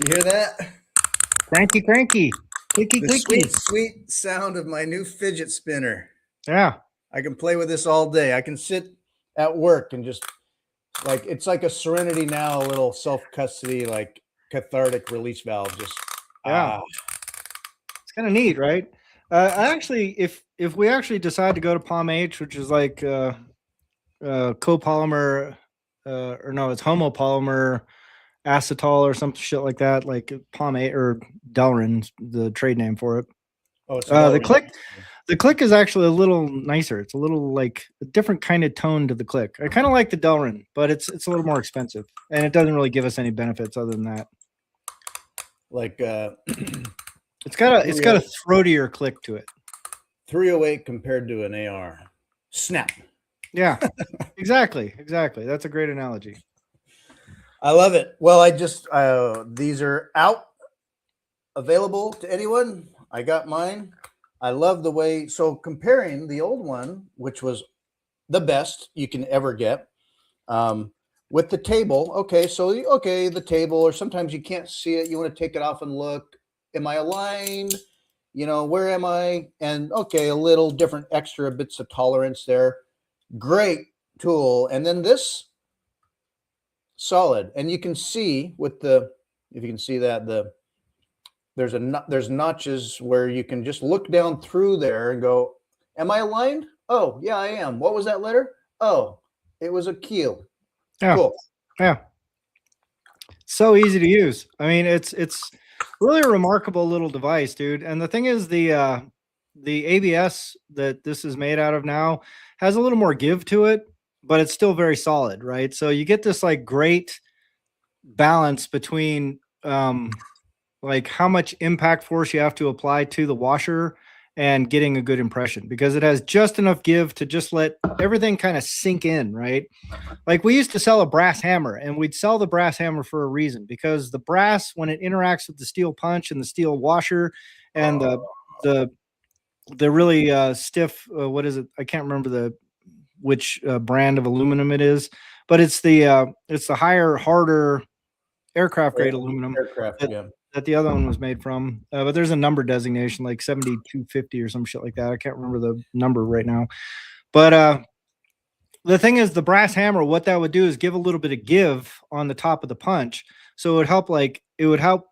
You hear that? Cranky, cranky, clicky, The clicky. sweet, sweet sound of my new fidget spinner. Yeah. I can play with this all day. I can sit at work and just like it's like a Serenity Now, a little self-custody, like cathartic release valve. Just Yeah. It's kind of neat, right? I actually, if we actually decide to go to Palm H, which is like copolymer, or no, it's homopolymer acetal or some shit like that, like Palm H or Delrin's the trade name for it. oh, it's The click is actually a little nicer. It's a little like a different kind of tone to the click. I kind of like the Delrin, but it's a little more expensive, and it doesn't really give us any benefits other than that. like It's got a throatier click to it. 308 compared to an AR. Snap. Yeah, exactly. That's a great analogy. I love it. Well, I just these are out, available to anyone. I got mine. I love the way, so comparing the old one, which was the best you can ever get, with the table. Okay, so the table, or sometimes you can't see it. You want to take it off and look. Am I aligned? Where am I? And okay, a little different extra bits of tolerance there. Great tool. And then this solid, and you can see with the, if you can see that, there's notches where you can just look down through there and go, am I aligned? Oh yeah, I am. What was that letter? Oh, it was a Q. Yeah. Cool. Yeah. So easy to use. I mean, it's really a remarkable little device, dude. And the thing is, the ABS that this is made out of now has a little more give to it, but it's still very solid, right? So you get this like great balance between like how much impact force you have to apply to the washer and getting a good impression, because it has just enough give to just let everything kind of sink in, right? Like we used to sell a brass hammer, and we'd sell the brass hammer for a reason, because the brass, when it interacts with the steel punch and the steel washer and the really stiff, what is it? I can't remember which brand of aluminum it is, but it's the higher, harder aircraft grade aluminum that the other one was made from. But there's a number designation like 7250 or some shit like that. I can't remember the number right now. But the thing is, the brass hammer, what that would do is give a little bit of give on the top of the punch. So it would help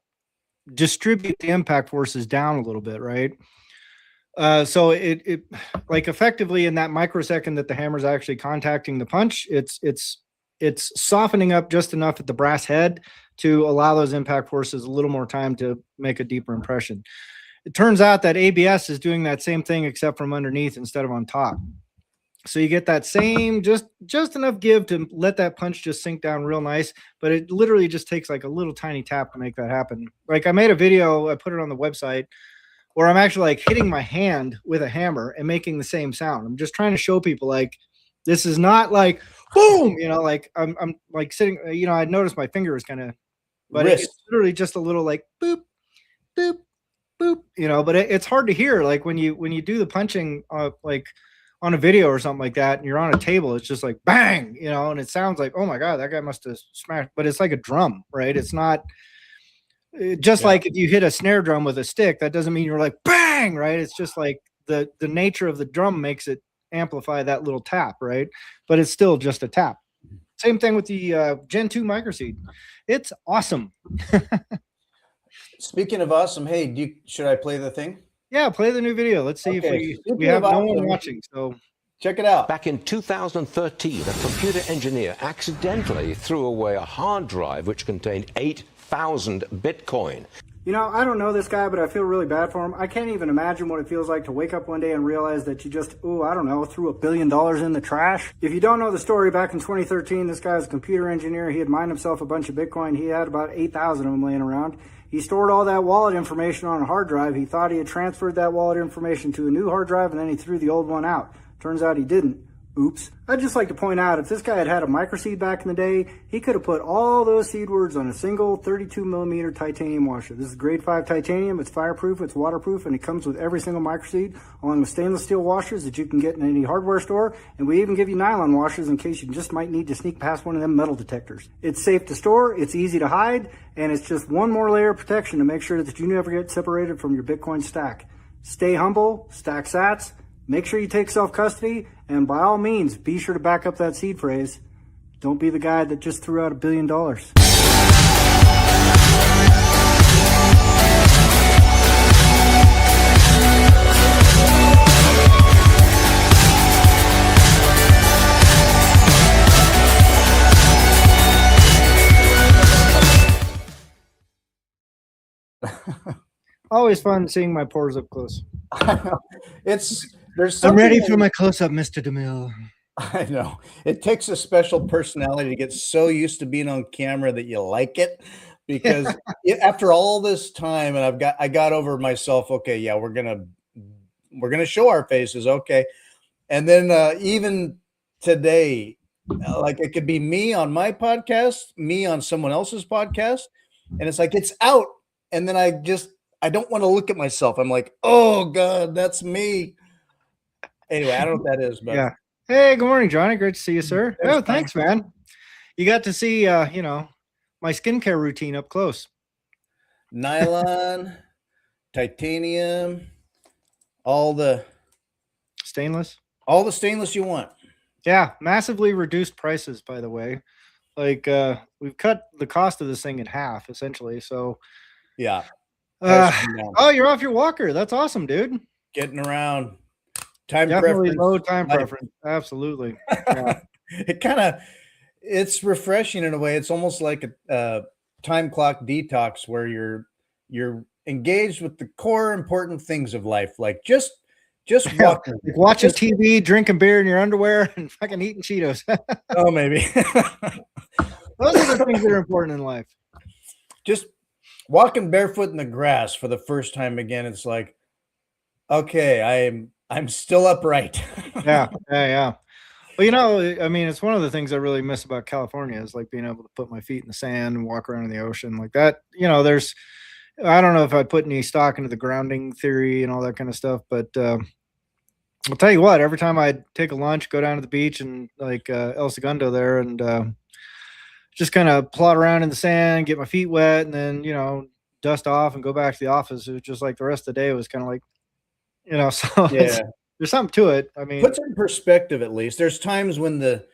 distribute the impact forces down a little bit, right? So it like effectively in that microsecond that the hammer is actually contacting the punch, it's softening up just enough at the brass head to allow those impact forces a little more time to make a deeper impression. It turns out that ABS is doing that same thing, except from underneath instead of on top. So you get that same, just enough give to let that punch just sink down real nice, but it literally just takes like a little tiny tap to make that happen. Like I made a video, I put it on the website, where I'm actually like hitting my hand with a hammer and making the same sound. I'm just trying to show people like, this is not like boom, like I'm like sitting, I noticed my finger was kind of, but it's literally just a little like boop, boop, boop, but it's hard to hear. Like when you do the punching, like on a video or something like that, and you're on a table, it's just like bang, and it sounds like, oh my God, that guy must have smashed, but it's like a drum, right? It's not just like if you hit a snare drum with a stick, that doesn't mean you're like bang, right? It's just like the nature of the drum makes it amplify that little tap, right? But it's still just a tap. Same thing with the Gen 2 MicroSeed. It's awesome. Speaking of awesome, hey, should I play the thing? Yeah, play the new video. Let's see if we have no one watching. So check it out. Back in 2013, a computer engineer accidentally threw away a hard drive which contained 8,000 Bitcoin. I don't know this guy, but I feel really bad for him. I can't even imagine what it feels like to wake up one day and realize that you just, threw $1 billion in the trash. If you don't know the story, back in 2013, this guy was a computer engineer. He had mined himself a bunch of Bitcoin. He had about 8,000 of them laying around. He stored all that wallet information on a hard drive. He thought he had transferred that wallet information to a new hard drive, and then he threw the old one out. Turns out he didn't. Oops. I'd just like to point out, if this guy had a MicroSeed back in the day, he could have put all those seed words on a single 32 millimeter titanium washer. This is grade 5 titanium. It's fireproof, it's waterproof, and it comes with every single MicroSeed, along with stainless steel washers that you can get in any hardware store. And we even give you nylon washers in case you just might need to sneak past one of them metal detectors. It's safe to store, it's easy to hide, and it's just one more layer of protection to make sure that you never get separated from your Bitcoin stack. Stay humble, stack sats, make sure you take self-custody, and by all means, be sure to back up that seed phrase. Don't be the guy that just threw out $1 billion. Always fun seeing my pores up close. There's I'm ready something for my close-up, Mr. DeMille. I know it takes a special personality to get so used to being on camera that you like it, because after all this time, and I got over myself. Okay, yeah, we're gonna show our faces, okay, and then even today, like it could be me on my podcast, me on someone else's podcast, and it's like it's out, and then I don't want to look at myself. I'm like, oh God, that's me. Anyway, I don't know what that is, but Yeah. Hey, good morning, Johnny. Great to see you, sir. Thanks, Oh, thanks, man. You got to see, my skincare routine up close. nylon, titanium, all the Stainless. stainless you want. Yeah, massively reduced prices, by the way. Like, we've cut the cost of this thing in half, essentially. So, Yeah. Price come down. oh, you're off your walker. That's awesome, dude. Getting around. Time Definitely preference. low time life. preference. Absolutely. Yeah. It's refreshing in a way. It's almost like a time clock detox where you're engaged with the core important things of life, like just walking, Like watching TV, drinking beer in your underwear, and fucking eating Cheetos. oh maybe Those are the things that are important in life. just walking barefoot in the grass for the first time again. It's like, okay, I'm still upright. Yeah. Well, I mean, it's one of the things I really miss about California is like being able to put my feet in the sand and walk around in the ocean like that. I don't know if I'd put any stock into the grounding theory and all that kind of stuff, but I'll tell you what, every time I'd take a lunch, go down to the beach and like El Segundo there and just kind of plot around in the sand, get my feet wet, and then, dust off and go back to the office. It was just like the rest of the day was kind of like, so Yeah. there's something to it. I mean, Puts it in perspective, at least. There's times when the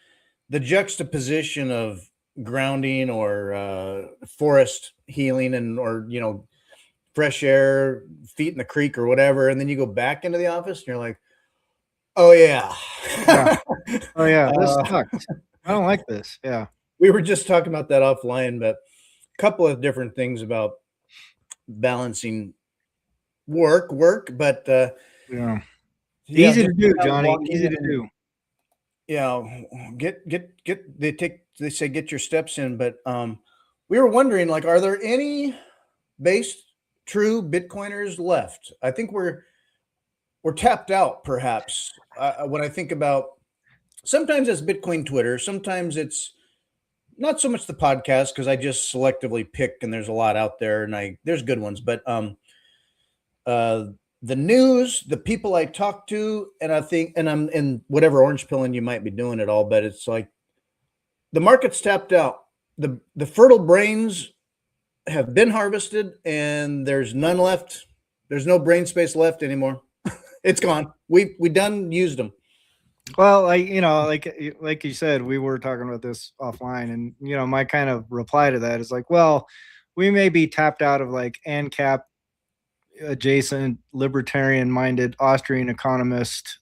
juxtaposition of grounding or forest healing or fresh air, feet in the creek or whatever, and then you go back into the office and you're like, oh yeah. oh yeah, this sucks. I don't like this. Yeah. We were just talking about that offline, but a couple of different things about balancing work, but Yeah. yeah, Easy to just do, kind of Johnny. walking Easy to in do. they say get your steps in, but we were wondering, like, are there any true Bitcoiners left? I think we're tapped out, perhaps. When I think about, sometimes it's Bitcoin Twitter, sometimes it's not so much the podcast, because I just selectively pick, and there's a lot out there, and there's good ones, but the news, the people I talk to, and I think, and I'm in whatever orange pilling you might be doing it all, but it's like the market's tapped out. The fertile brains have been harvested, and there's none left. There's no brain space left anymore. It's gone. We done used them. Well, like you said, we were talking about this offline, and my kind of reply to that is like, well, we may be tapped out of like ANCAP adjacent libertarian minded Austrian economist,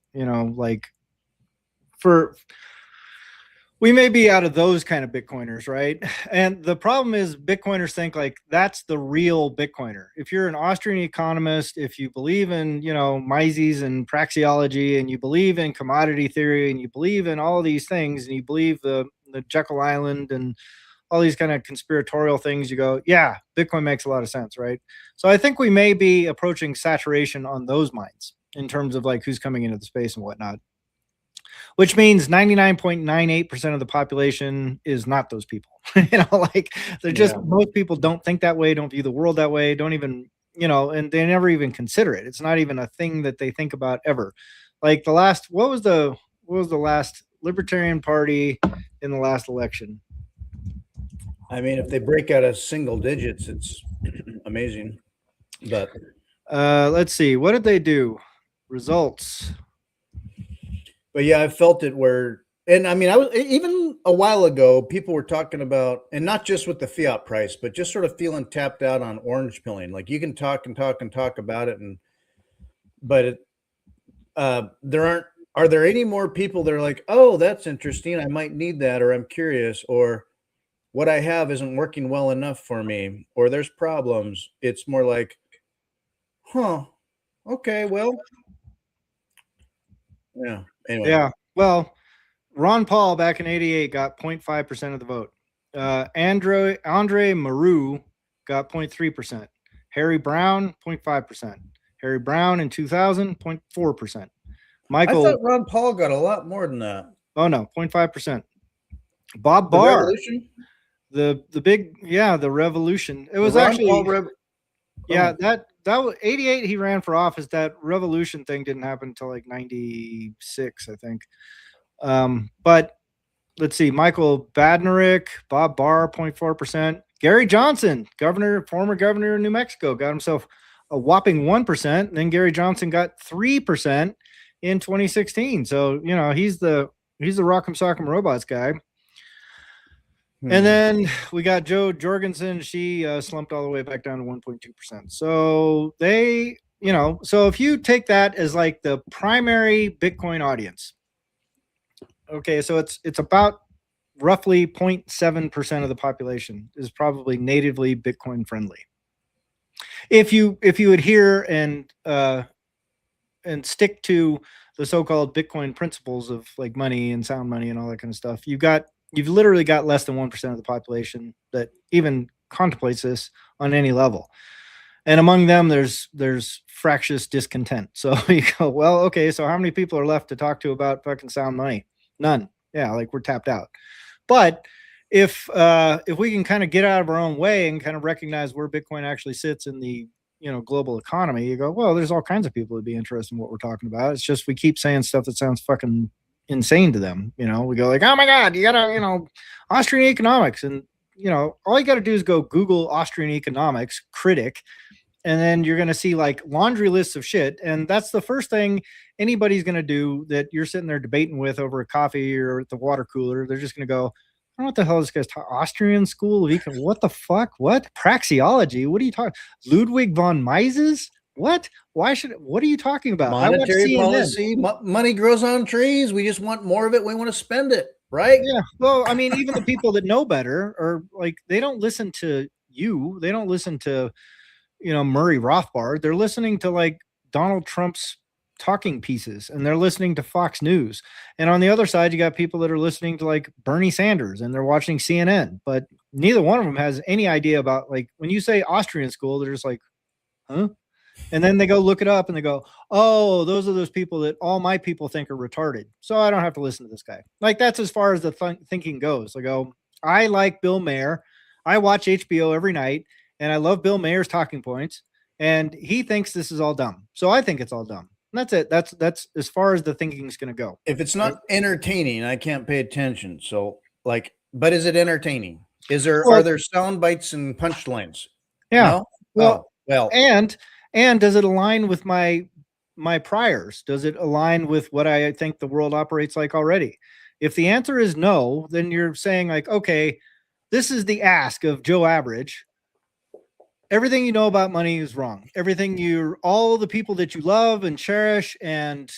we may be out of those kind of Bitcoiners, right? And the problem is Bitcoiners think like that's the real Bitcoiner. If you're an Austrian economist, if you believe in, Mises and praxeology, and you believe in commodity theory, and you believe in all of these things, and you believe the Jekyll Island and all these kind of conspiratorial things, you go, yeah, Bitcoin makes a lot of sense, right? So I think we may be approaching saturation on those minds in terms of like who's coming into the space and whatnot. which means 99.98% of the population is not those people. Like they're just, most people don't think that way, don't view the world that way, don't even, and they never even consider it. It's not even a thing that they think about ever. Like what was the last Libertarian Party in the last election? I mean, if they break out of single digits, it's amazing. But let's see, what did they do? Results. But yeah, I felt it and I mean, I was even a while ago, people were talking about, and not just with the fiat price, but just sort of feeling tapped out on orange pilling. Like you can talk and talk and talk about it, but are there any more people that are like, oh, that's interesting, I might need that, or I'm curious, or what I have isn't working well enough for me, or there's problems. It's more like, okay, well, yeah. Anyway. Yeah. Well, Ron Paul back in '88 got 0.5% of the vote. Andre Maru got 0.3%. Harry Brown, 0.5%. Harry Brown in 2000, 0.4%. Michael. I thought Ron Paul got a lot more than that. Oh no, 0.5%. Bob Barr. The big, the revolution. It was actually that was 88. He ran for office. That revolution thing didn't happen until like 96, I think. But let's see, Michael Badnarik, Bob Barr, 0.4%. Gary Johnson, former governor of New Mexico, got himself a whopping 1%. And then Gary Johnson got 3% in 2016. So, he's the Rock'em Sock'em Robots guy. And then we got Jo Jorgensen. She slumped all the way back down to 1.2%. So so if you take that as like the primary Bitcoin audience, okay, so it's about roughly 0.7% of the population is probably natively Bitcoin friendly. If you adhere and stick to the so-called Bitcoin principles of like money and sound money and all that kind of stuff, you've literally got less than 1% of the population that even contemplates this on any level. And among them, there's fractious discontent. So you go, well, okay, so how many people are left to talk to about fucking sound money? None. Yeah, like we're tapped out. But if we can kind of get out of our own way and kind of recognize where Bitcoin actually sits in the global economy, you go, well, there's all kinds of people who'd be interested in what we're talking about. It's just we keep saying stuff that sounds fucking insane to them. We go like, oh my God, you gotta, Austrian economics. And, all you got to do is go Google Austrian economics critic. And then you're going to see like laundry lists of shit. And that's the first thing anybody's going to do that you're sitting there debating with over a coffee or at the water cooler. They're just going to go, I don't know what the hell this guy's talking. Austrian school of econ. What the fuck? What? Praxeology? What are you talking? Ludwig von Mises? What? What are you talking about? Monetary policy. Money grows on trees. We just want more of it. We want to spend it, right? Yeah. Well, I mean, even the people that know better are like, they don't listen to you. They don't listen to, Murray Rothbard. They're listening to like Donald Trump's talking pieces, and they're listening to Fox News. And on the other side, you got people that are listening to like Bernie Sanders, and they're watching CNN, but neither one of them has any idea about, like, when you say Austrian school, they're just like, huh? And then they go look it up and they go, oh, those are those people that all my people think are retarded, so I don't have to listen to this guy. Like, that's as far as the thinking goes. I go, I like Bill Maher. I watch HBO every night, and I love Bill Maher's talking points, and he thinks this is all dumb, so I think it's all dumb. And that's it. That's as far as the thinking is going to go. If it's not entertaining, I can't pay attention. So, like, but is it entertaining? Are there sound bites and punchlines? Yeah. No? Well, and does it align with my priors? Does it align with what I think the world operates like already? If the answer is no, then you're saying like, okay, this is the ask of Joe Average. Everything you know about money is wrong. All the people that you love and cherish and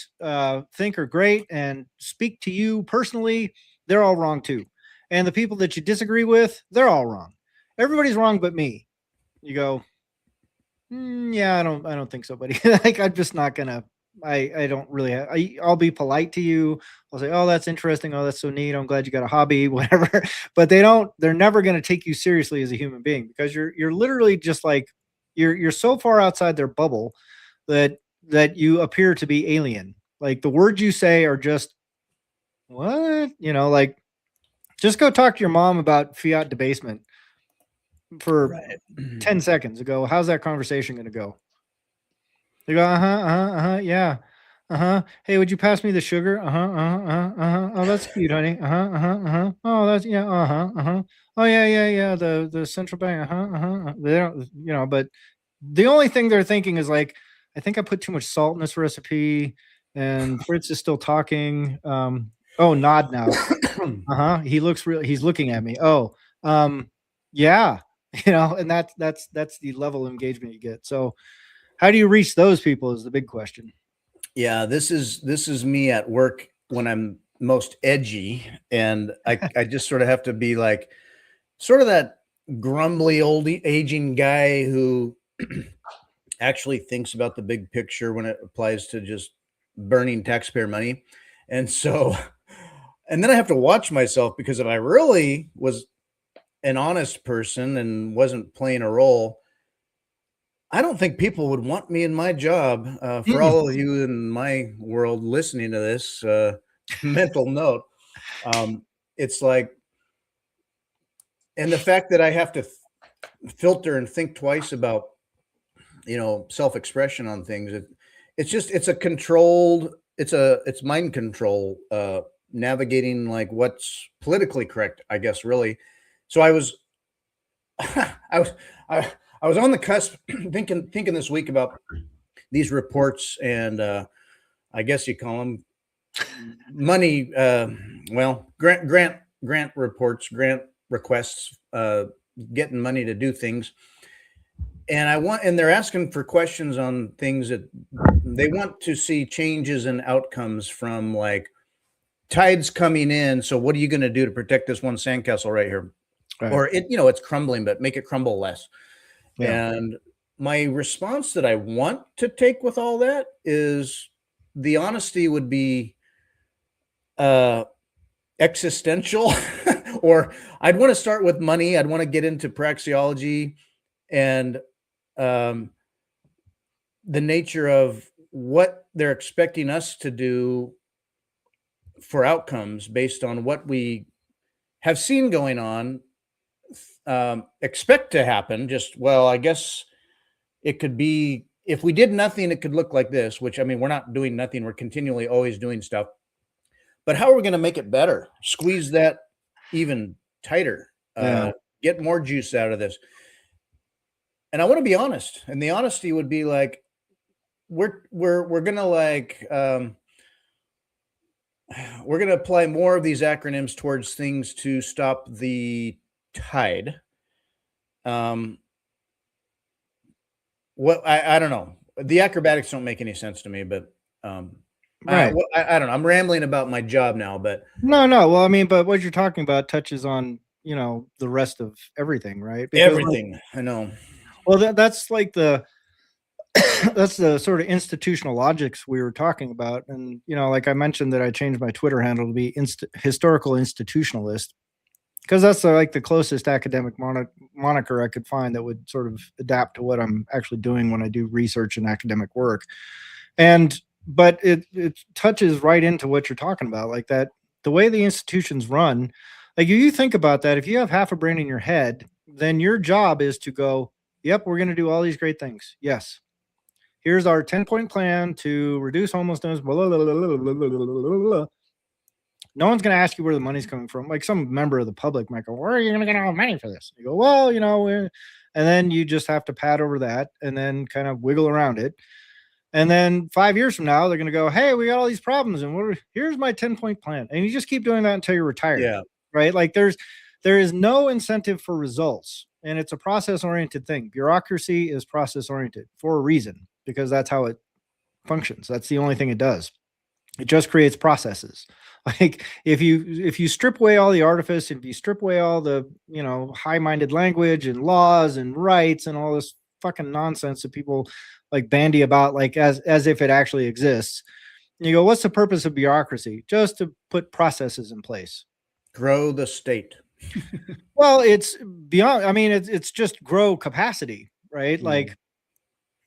think are great and speak to you personally, they're all wrong too. And the people that you disagree with, they're all wrong. Everybody's wrong but me. You go, yeah, I don't think so, buddy. Like, I'm just not gonna. I don't really. I'll be polite to you. I'll say, oh, that's interesting. Oh, that's so neat. I'm glad you got a hobby, whatever. But they're never going to take you seriously as a human being, because you're literally just like, you're so far outside their bubble that you appear to be alien. Like, the words you say are just what? Like, just go talk to your mom about fiat debasement for Right. 10 seconds ago. How's that conversation going to go? They go, yeah. Hey, would you pass me the sugar? Oh, that's cute, honey. Oh, that's, yeah. Oh, yeah. The central bank. They don't, but the only thing they're thinking is like, I think I put too much salt in this recipe, and Fritz is still talking. Nod now. He's looking at me. Yeah. And that's the level of engagement you get. So how do you reach those people is the big question. Yeah, this is me at work when I'm most edgy, and I just sort of have to be like sort of that grumbly old aging guy who actually thinks about the big picture when it applies to just burning taxpayer money. And so and then I have to watch myself, because if I really was an honest person and wasn't playing a role, I don't think people would want me in my job. For all of you in my world listening to this, mental note, it's like, and the fact that I have to filter and think twice about, self-expression on things. It's a controlled, it's mind control, navigating like what's politically correct, I guess, really. So I was, I was on the cusp thinking this week about these reports, and I guess you call them money, grant reports, grant requests, getting money to do things. And they're asking for questions on things that they want to see changes in outcomes from, like tides coming in. So what are you going to do to protect this one sandcastle right here? Right. Or it's crumbling, but make it crumble less. Yeah. And my response that I want to take with all that is the honesty would be existential, or I'd want to start with money. I'd want to get into praxeology and the nature of what they're expecting us to do for outcomes based on what we have seen going on, expect to happen. Just, well, I guess it could be, if we did nothing, it could look like this, which, I mean, we're not doing nothing. We're continually always doing stuff. But how are we going to make it better? Squeeze that even tighter, get more juice out of this. And I want to be honest. And the honesty would be like, we're going to we're going to apply more of these acronyms towards things to stop the tide. What I don't know. The acrobatics don't make any sense to me, but Right. I don't know. I'm rambling about my job now, but No. Well, I mean, but what you're talking about touches on, the rest of everything, right? Because, everything. I know. well, that's like that's the sort of institutional logics we were talking about. And, like I mentioned that I changed my Twitter handle to be historical institutionalist, because that's like the closest academic moniker I could find that would sort of adapt to what I'm actually doing when I do research and academic work. But it touches right into what you're talking about, like that, the way the institutions run. Like, if you think about that, if you have half a brain in your head, then your job is to go, yep, we're going to do all these great things. Yes. Here's our 10-point plan to reduce homelessness. Blah, blah, blah, blah, blah, blah, blah, blah. No one's going to ask you where the money's coming from. Like, some member of the public might go, where are you going to get all the money for this? You go, well, and then you just have to pad over that and then kind of wiggle around it. And then 5 years from now, they're going to go, hey, we got all these problems, and here's my 10-point plan. And you just keep doing that until you're retired. Yeah. Right. Like, there is no incentive for results, and it's a process-oriented thing. Bureaucracy is process-oriented for a reason, because that's how it functions. That's the only thing it does. It just creates processes. Like, if you strip away all the artifice, if you strip away all the, high-minded language and laws and rights and all this fucking nonsense that people like bandy about, like as if it actually exists, and you go, what's the purpose of bureaucracy? Just to put processes in place. Grow the state. Well, it's beyond, I mean, it's just grow capacity, right? Like,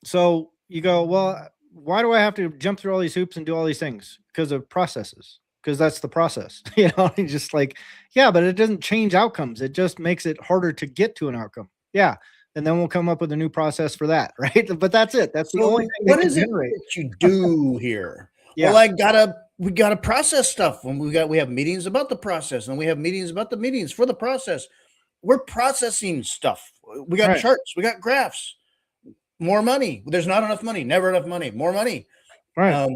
so you go, well, why do I have to jump through all these hoops and do all these things? Because of processes. because that's the process. You know, and just like, yeah, but it doesn't change outcomes. It just makes it harder to get to an outcome. Yeah. And then we'll come up with a new process for that. Right. But that's it. That's the only thing what they can is it generate. that you do here? Yeah. Well, we gotta process stuff. When we have meetings about the process, and we have meetings about the meetings for the process. We're processing stuff. We got Right. charts, we got graphs. More money. There's not enough money. Never enough money. More money. Right.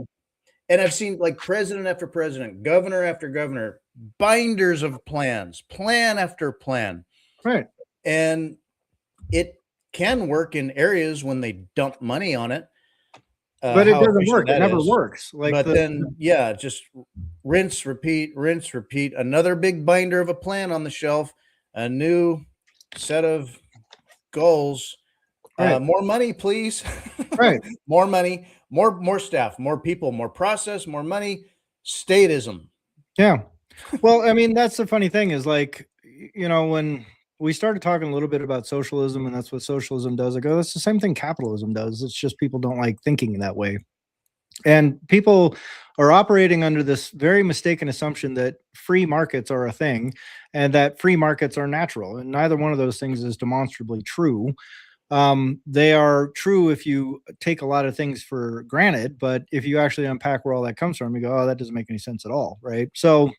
And I've seen like president after president, governor after governor, binders of plans, plan after plan. Right. And it can work in areas when they dump money on it. But it how doesn't efficient work. It that never is. works. Like, But then, yeah, just rinse, repeat, another big binder of a plan on the shelf, a new set of goals. Right. More money, please. Right. More money, more staff, more people, more process, more money. Statism. Yeah. Well, I mean, that's the funny thing is, like, you know, when we started talking a little bit about socialism, and that's what socialism does, I go, that's the same thing capitalism does. It's just people don't like thinking that way. And people are operating under this very mistaken assumption that free markets are a thing and that free markets are natural. And neither one of those things is demonstrably true. They are true if you take a lot of things for granted, but if you actually unpack where all that comes from, you go, oh, that doesn't make any sense at all. Right. So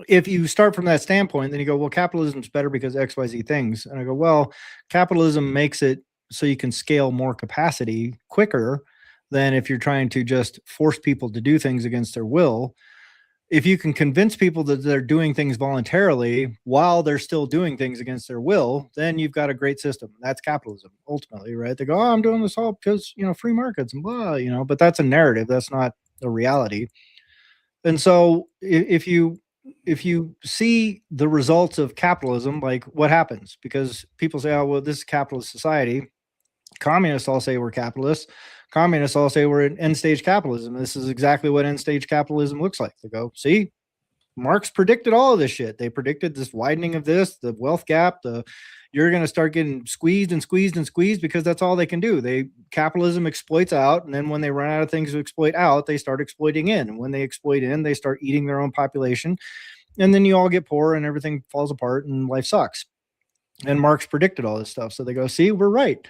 if you start from that standpoint, then you go, well, capitalism's better because XYZ things. And I go, well, capitalism makes it so you can scale more capacity quicker than if you're trying to just force people to do things against their will. If you can convince people that they're doing things voluntarily while they're still doing things against their will, then you've got a great system. That's capitalism ultimately, right? They go, oh, I'm doing this all because, you know, free markets and blah, you know, but that's a narrative. That's not a reality. And so if you see the results of capitalism, like what happens, because people say, oh, well, this is capitalist society. Communists all say we're capitalists. Communists all say we're in end stage capitalism. This is exactly what end stage capitalism looks like. They go, see, Marx predicted all of this shit. They predicted this widening of this, the wealth gap, you're going to start getting squeezed and squeezed and squeezed because that's all they can do. Capitalism exploits out. And then when they run out of things to exploit out, they start exploiting in. And when they exploit in, they start eating their own population. And then you all get poor and everything falls apart and life sucks. And Marx predicted all this stuff. So they go, see, we're right.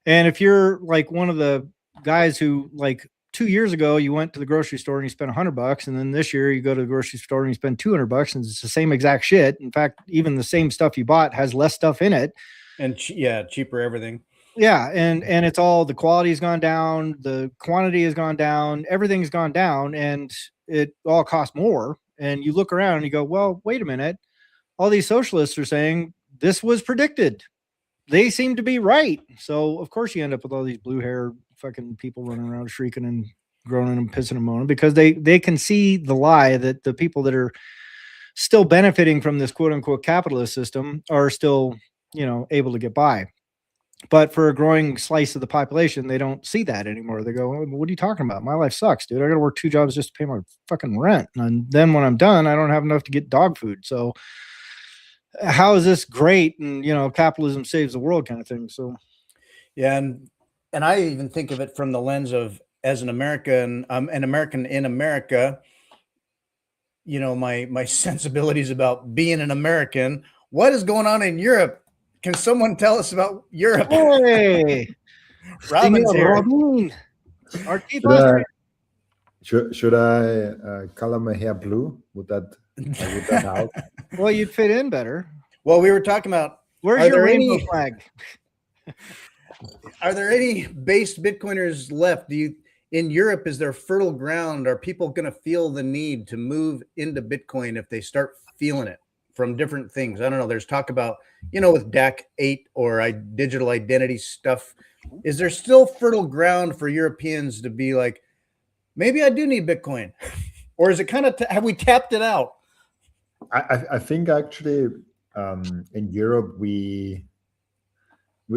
And if you're like one of the guys who, like, 2 years ago, you went to the grocery store and you spent $100, and then this year you go to the grocery store and you spend $200, and it's the same exact shit. In fact, even the same stuff you bought has less stuff in it, and cheaper everything. Yeah, and it's all, the quality has gone down, the quantity has gone down, everything's gone down, and it all costs more. And you look around and you go, well, wait a minute, all these socialists are saying this was predicted. They seem to be right. So of course you end up with all these blue hair fucking people running around shrieking and groaning and pissing and moaning because they can see the lie that the people that are still benefiting from this quote unquote capitalist system are still, you know, able to get by. But for a growing slice of the population, they don't see that anymore. They go, what are you talking about? My life sucks, dude. I got to work 2 jobs just to pay my fucking rent. And then when I'm done, I don't have enough to get dog food. So how is this great? And, you know, capitalism saves the world kind of thing. So, yeah. And I even think of it from the lens of, as an American in America, you know, my sensibilities about being an American. What is going on in Europe? Can someone tell us about Europe? Hey, Robin's here. Robin. Should I color my hair blue? Would that help? Well, you'd fit in better. Well, we were talking about, where's your rainbow flag? Are there any based Bitcoiners left? In Europe, is there fertile ground? Are people going to feel the need to move into Bitcoin if they start feeling it from different things? I don't know. There's talk about, you know, with DAC 8 or digital identity stuff. Is there still fertile ground for Europeans to be like, maybe I do need Bitcoin? Or is it kind of, have we tapped it out? I think actually in Europe, we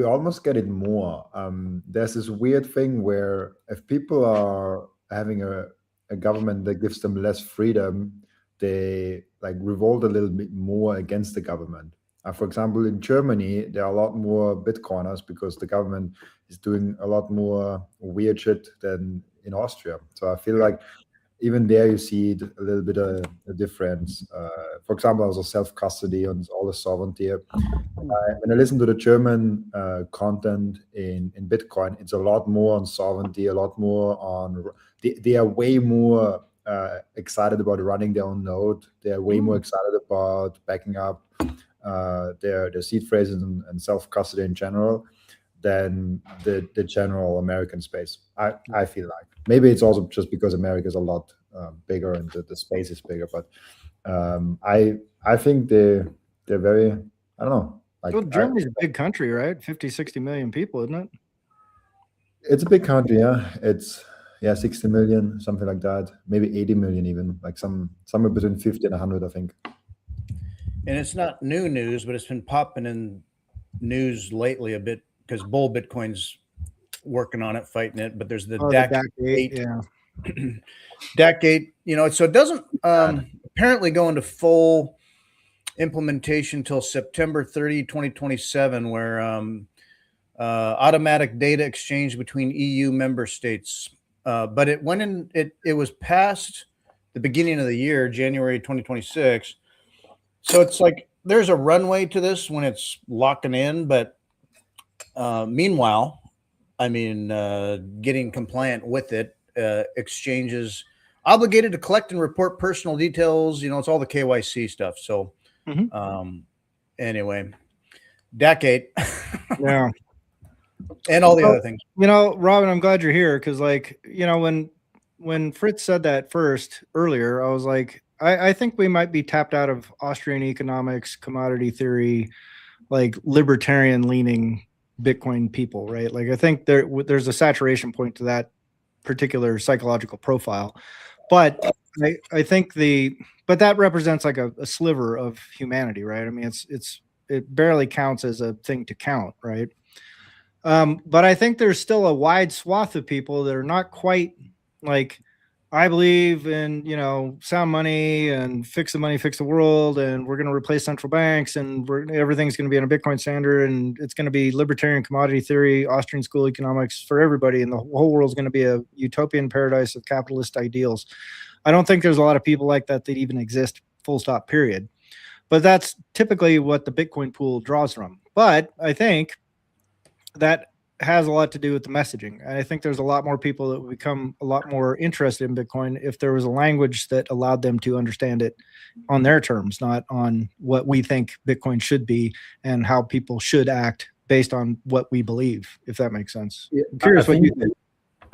almost get it more. There's this weird thing where if people are having a government that gives them less freedom, they like revolt a little bit more against the government. For example, in Germany, there are a lot more Bitcoiners because the government is doing a lot more weird shit than in Austria. So I feel like even there you see a little bit of a difference. For example, also self-custody and all the sovereignty. When I listen to the German content in Bitcoin, it's a lot more on sovereignty, a lot more on. They are way more excited about running their own node. They are way more excited about backing up their seed phrases and self-custody in general than the general American space. I feel like maybe it's also just because America is a lot bigger and the space is bigger, but I think they're very, I don't know. Like, Well, Germany's a big country, right? 50, 60 million people, isn't it? it's a big country, yeah. It's 60 million, something like that. Maybe 80 million even, like somewhere between 50 and 100, I think. And it's not new news, but it's been popping in news lately a bit because Bull Bitcoin's working on it, fighting it. But there's the DAC 8. Yeah. DAC 8, so it doesn't apparently go into full implementation until September 30, 2027, where automatic data exchange between EU member states. But it went in, it was passed the beginning of the year, January 2026. So it's like there's a runway to this when it's locking in. But meanwhile, getting compliant with it, exchanges obligated to collect and report personal details. It's all the KYC stuff. So anyway, DAC 8. Yeah. And all the other things. Robin, I'm glad you're here because, when Fritz said that first earlier, I was like, I think we might be tapped out of Austrian economics, commodity theory, like libertarian-leaning Bitcoin people, right? Like, I think there's a saturation point to that particular psychological profile, but I think but that represents like a sliver of humanity, right? I mean, it barely counts as a thing to count, right? But I think there's still a wide swath of people that are not quite like, I believe in, sound money and fix the money, fix the world, and we're going to replace central banks, and everything's going to be on a Bitcoin standard, and it's going to be libertarian commodity theory, Austrian school economics for everybody, and the whole world's going to be a utopian paradise of capitalist ideals. I don't think there's a lot of people like that even exist, full stop, period. But that's typically what the Bitcoin pool draws from. But I think that has a lot to do with the messaging. And I think there's a lot more people that would become a lot more interested in Bitcoin if there was a language that allowed them to understand it on their terms, not on what we think Bitcoin should be and how people should act based on what we believe, if that makes sense. Yeah, I'm curious what you think.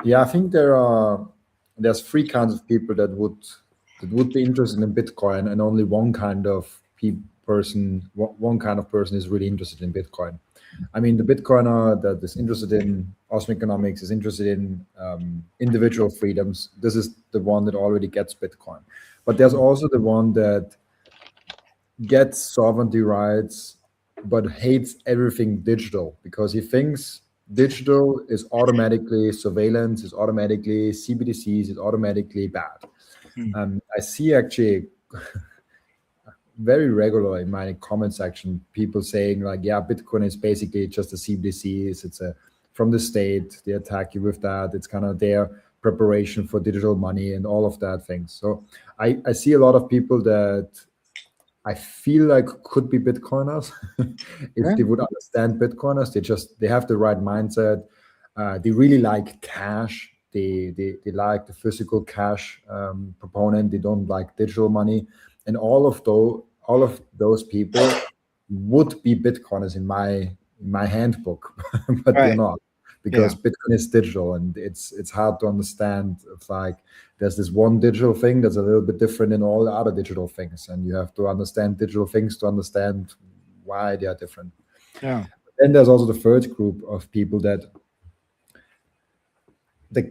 Yeah, I think there's three kinds of people that would be interested in Bitcoin, and only one kind of person is really interested in Bitcoin. I mean, the Bitcoiner that is interested in Austrian economics is interested in individual freedoms. This is the one that already gets Bitcoin. But there's also the one that gets sovereignty rights but hates everything digital because he thinks digital is automatically surveillance, is automatically CBDCs, is automatically bad. I see actually very regular in my comment section people saying like, yeah, Bitcoin is basically just a CBDCs. It's from the state. They attack you with that. It's kind of their preparation for digital money and all of that things. So I see a lot of people that I feel like could be Bitcoiners if they would understand Bitcoiners. They have the right mindset. They really like cash. They like the physical cash proponent. They don't like digital money. And all of those people would be Bitcoiners in my handbook, but they're not, because Bitcoin is digital and it's hard to understand. It's like there's this one digital thing that's a little bit different in all the other digital things, and you have to understand digital things to understand why they are different. Yeah. Then there's also the third group of people that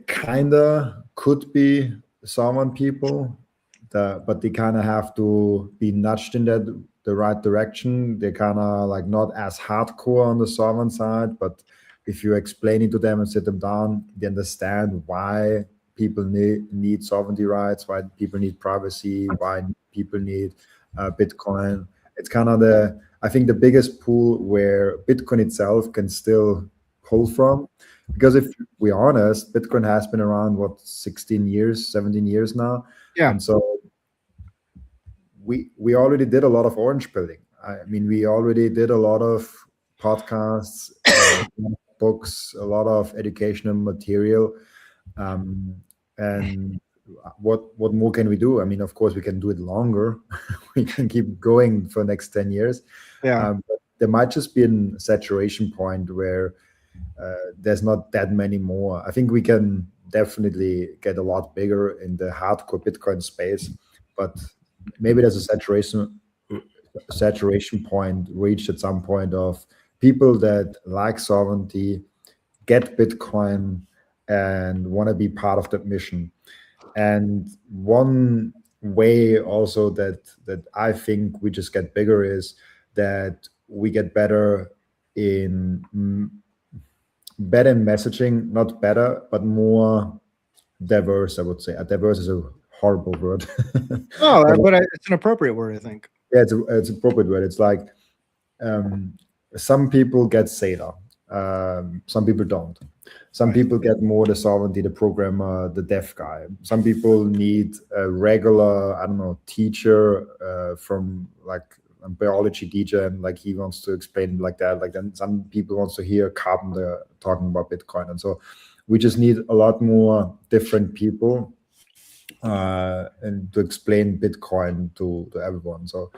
kinda could be sovereign people. But they kind of have to be nudged in the right direction. They're kind of like not as hardcore on the sovereign side, but if you explain it to them and sit them down, they understand why people need sovereignty rights, why people need privacy, why people need Bitcoin. It's kind of I think the biggest pool where Bitcoin itself can still pull from. Because if we're honest, Bitcoin has been around, what, 16 years, 17 years now. Yeah. And so we already did a lot of orange pilling. I mean, we already did a lot of podcasts, books, a lot of educational material. And what more can we do? I mean, of course, we can do it longer. We can keep going for the next 10 years. Yeah. But there might just be a saturation point where there's not that many more. I think we can definitely get a lot bigger in the hardcore Bitcoin space, but maybe there's a saturation point reached at some point of people that like sovereignty, get Bitcoin, and want to be part of that mission. And one way also that I think we just get bigger is that we get better in messaging, not better, but more diverse, I would say. Diverse is a horrible word. Oh, but it's an appropriate word, I think. Yeah, it's an appropriate word. It's like some people get SATA, some people don't. Some people get more the sovereignty, the programmer, the dev guy. Some people need a regular, I don't know, teacher from like a biology teacher, and like he wants to explain it like that. Like then some people wants to hear carpenter talking about Bitcoin, and so we just need a lot more different people and to explain Bitcoin to everyone. So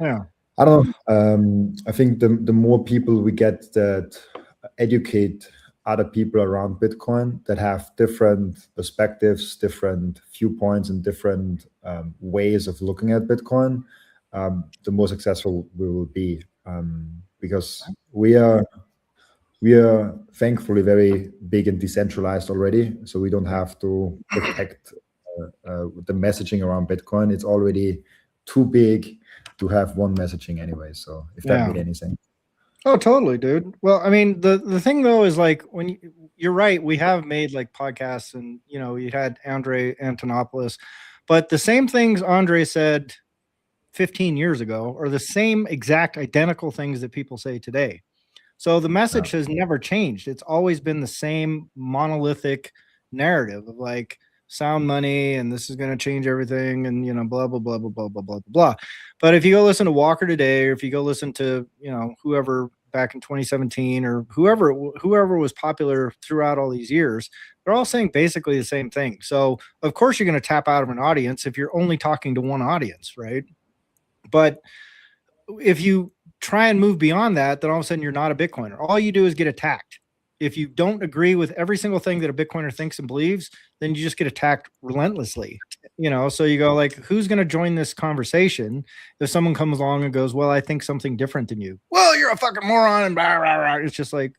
Yeah. I don't know. I think the more people we get that educate other people around Bitcoin that have different perspectives, different viewpoints, and different ways of looking at Bitcoin, the more successful we will be. Because we are thankfully very big and decentralized already, so we don't have to protect the messaging around Bitcoin. It's already too big to have one messaging anyway. So if that made any sense. Oh, totally, dude. Well, I mean, the thing though is like when you're right, we have made like podcasts, and you had Andre Antonopoulos, but the same things Andre said 15 years ago are the same exact identical things that people say today. So the message has never changed. It's always been the same monolithic narrative of like sound money and this is going to change everything and blah blah blah blah blah blah blah blah. But if you go listen to Walker today, or if you go listen to whoever back in 2017 or whoever was popular throughout all these years, they're all saying basically the same thing. So of course you're going to tap out of an audience if you're only talking to one audience, right? But if you try and move beyond that, then all of a sudden you're not a Bitcoiner. All you do is get attacked. If you don't agree with every single thing that a Bitcoiner thinks and believes, then you just get attacked relentlessly. So you go like, who's going to join this conversation if someone comes along and goes, well, I think something different than you. Well, you're a fucking moron and blah, blah, blah. It's just like,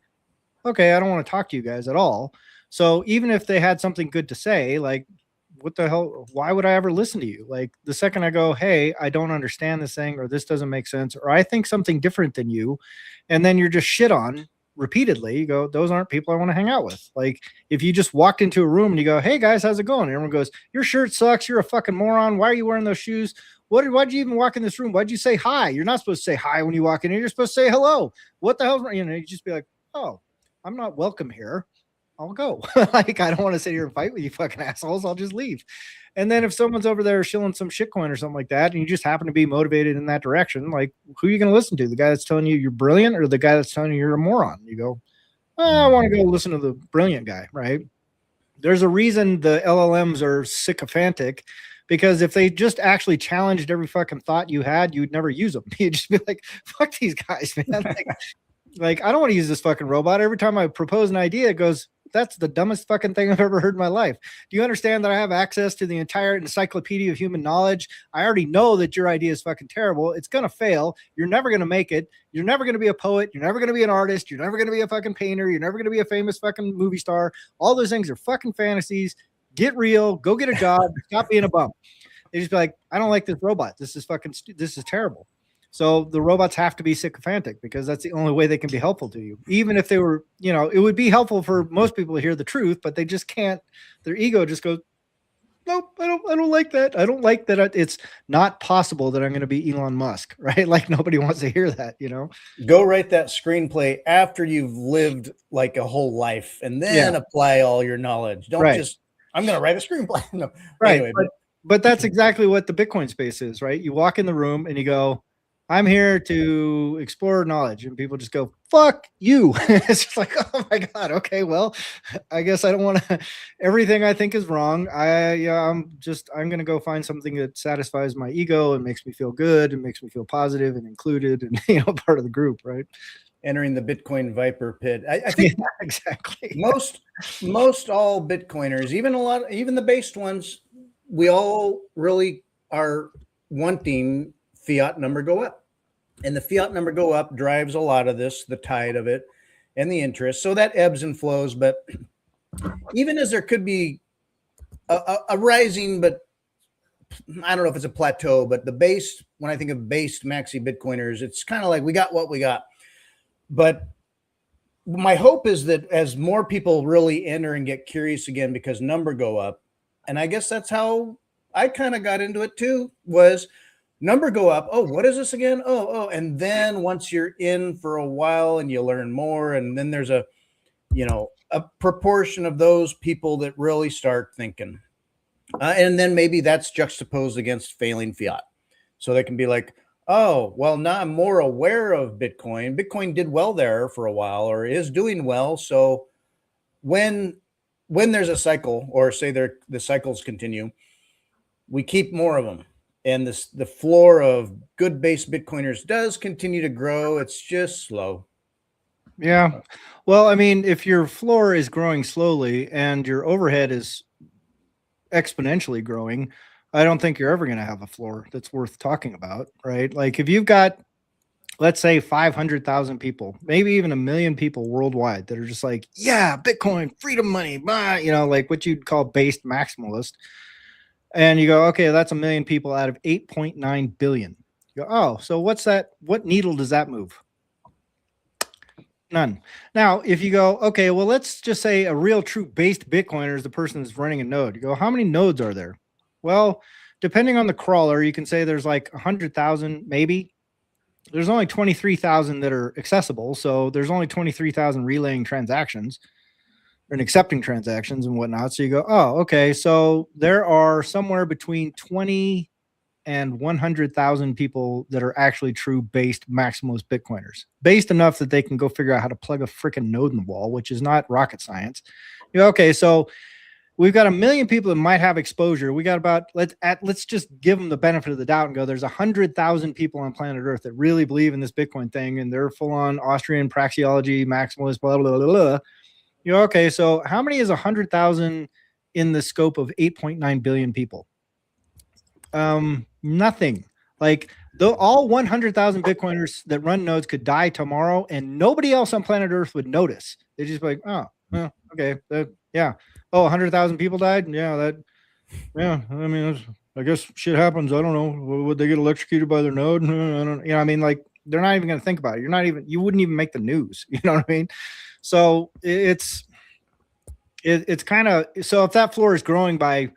okay, I don't want to talk to you guys at all. So even if they had something good to say, like, what the hell, why would I ever listen to you? Like the second I go, hey, I don't understand this thing, or this doesn't make sense, or I think something different than you, and then you're just shit on repeatedly, you go, those aren't people I want to hang out with. Like if you just walked into a room and you go, hey guys, how's it going? And everyone goes, your shirt sucks, you're a fucking moron, why are you wearing those shoes? Why'd you even walk in this room? Why'd you say hi? You're not supposed to say hi when you walk in here, you're supposed to say hello. What the hell? You just be like, oh, I'm not welcome here, I'll go. Like, I don't want to sit here and fight with you fucking assholes. I'll just leave. And then if someone's over there shilling some shitcoin or something like that, and you just happen to be motivated in that direction, like, who are you going to listen to? The guy that's telling you you're brilliant, or the guy that's telling you you're a moron? You go, I want to go listen to the brilliant guy, right? There's a reason the LLMs are sycophantic, because if they just actually challenged every fucking thought you had, you'd never use them. You'd just be like, fuck these guys, man. Like, I don't want to use this fucking robot. Every time I propose an idea, it goes, that's the dumbest fucking thing I've ever heard in my life. Do you understand that I have access to the entire encyclopedia of human knowledge? I already know that your idea is fucking terrible. It's going to fail. You're never going to make it. You're never going to be a poet. You're never going to be an artist. You're never going to be a fucking painter. You're never going to be a famous fucking movie star. All those things are fucking fantasies. Get real. Go get a job. Stop being a bum. They just be like, I don't like this robot. This is fucking, this is terrible. So the robots have to be sycophantic, because that's the only way they can be helpful to you. Even if they were, it would be helpful for most people to hear the truth, but they just can't. Their ego just goes, nope, I don't like that. I don't like that. It's not possible that I'm going to be Elon Musk, right? Like nobody wants to hear that, you know? Go write that screenplay after you've lived like a whole life, and then apply all your knowledge. Don't Right. just, I'm going to write a screenplay. No. Right. Anyway, But that's exactly what the Bitcoin space is, right? You walk in the room and you go, I'm here to explore knowledge. And people just go, fuck you. It's just like, oh my God. Okay. Well, I guess I don't want to, everything I think is wrong. I'm going to go find something that satisfies my ego and makes me feel good and makes me feel positive and included and, part of the group. Right. entering the Bitcoin Viper pit. I think exactly. most all Bitcoiners, even the based ones, we all really are wanting fiat number go up. And the fiat number go up drives a lot of this, the tide of it, and the interest. So that ebbs and flows. But even as there could be a rising, but I don't know if it's a plateau, but the base, when I think of based maxi Bitcoiners, it's kind of like we got what we got. But my hope is that as more people really enter and get curious again because number go up, and I guess that's how I kind of got into it too, was number go up. Oh, what is this again? Oh. And then once you're in for a while and you learn more, and then there's a proportion of those people that really start thinking. And then maybe that's juxtaposed against failing fiat. So they can be like, oh, well, now I'm more aware of Bitcoin. Bitcoin did well there for a while, or is doing well. So when there's a cycle, or say the cycles continue, we keep more of them. And the floor of good base Bitcoiners does continue to grow. It's just slow. Yeah. Well, I mean, if your floor is growing slowly and your overhead is exponentially growing, I don't think you're ever going to have a floor that's worth talking about, right? Like if you've got, let's say 500,000 people, maybe even 1 million people worldwide that are just like, yeah, Bitcoin, freedom money, blah, like what you'd call based maximalist. And you go, okay, that's 1 million people out of 8.9 billion. You go, oh, so what's that? What needle does that move? None. Now, if you go, okay, well, let's just say a real true based Bitcoiner is the person that's running a node. You go, how many nodes are there? Well, depending on the crawler, you can say there's like 100,000, maybe. There's only 23,000 that are accessible. So there's only 23,000 relaying transactions and accepting transactions and whatnot. So you go, oh, okay. So there are somewhere between 20 and 100,000 people that are actually true based maximalist Bitcoiners, based enough that they can go figure out how to plug a freaking node in the wall, which is not rocket science. You go, okay, so we've got 1 million people that might have exposure. We got about, let's just give them the benefit of the doubt and go, there's 100,000 people on planet Earth that really believe in this Bitcoin thing, and they're full on Austrian praxeology, maximalist, blah, blah, blah, blah. You know, okay, so how many is 100,000 in the scope of 8.9 billion people? Nothing. Like all 100,000 Bitcoiners that run nodes could die tomorrow and nobody else on planet Earth would notice. They'd just be like, oh, well, okay. Yeah. Oh, 100,000 people died. Yeah. I mean, I guess shit happens. I don't know. Would they get electrocuted by their node? I don't, I mean, like they're not even going to think about it. You wouldn't even make the news. You know what I mean? So it's kind of, so if that floor is growing by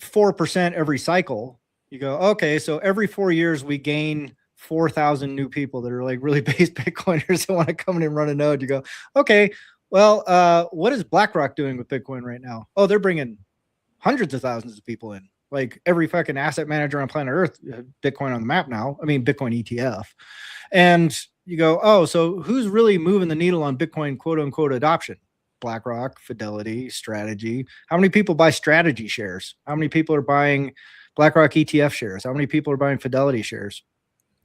4% every cycle, you go, okay, so every 4 years we gain 4,000 new people that are like really based Bitcoiners that want to come in and run a node. You go, okay, well, what is BlackRock doing with Bitcoin right now? Oh, they're bringing hundreds of thousands of people in. Like every fucking asset manager on planet Earth, Bitcoin on the map now. I mean, Bitcoin ETF. And you go, oh, so who's really moving the needle on Bitcoin, quote unquote, adoption? BlackRock, Fidelity, Strategy. How many people buy Strategy shares? How many people are buying BlackRock ETF shares? How many people are buying Fidelity shares?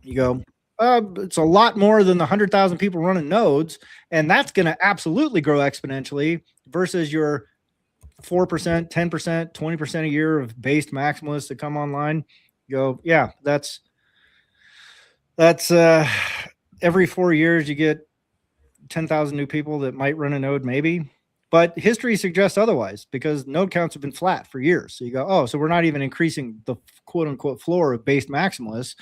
You go, it's a lot more than the 100,000 people running nodes, and that's going to absolutely grow exponentially versus your 4%, 10%, 20% a year of based maximalists that come online. You go, yeah, that's every 4 years you get 10,000 new people that might run a node, maybe. But history suggests otherwise because node counts have been flat for years. So you go, oh, so we're not even increasing the quote unquote floor of based maximalists.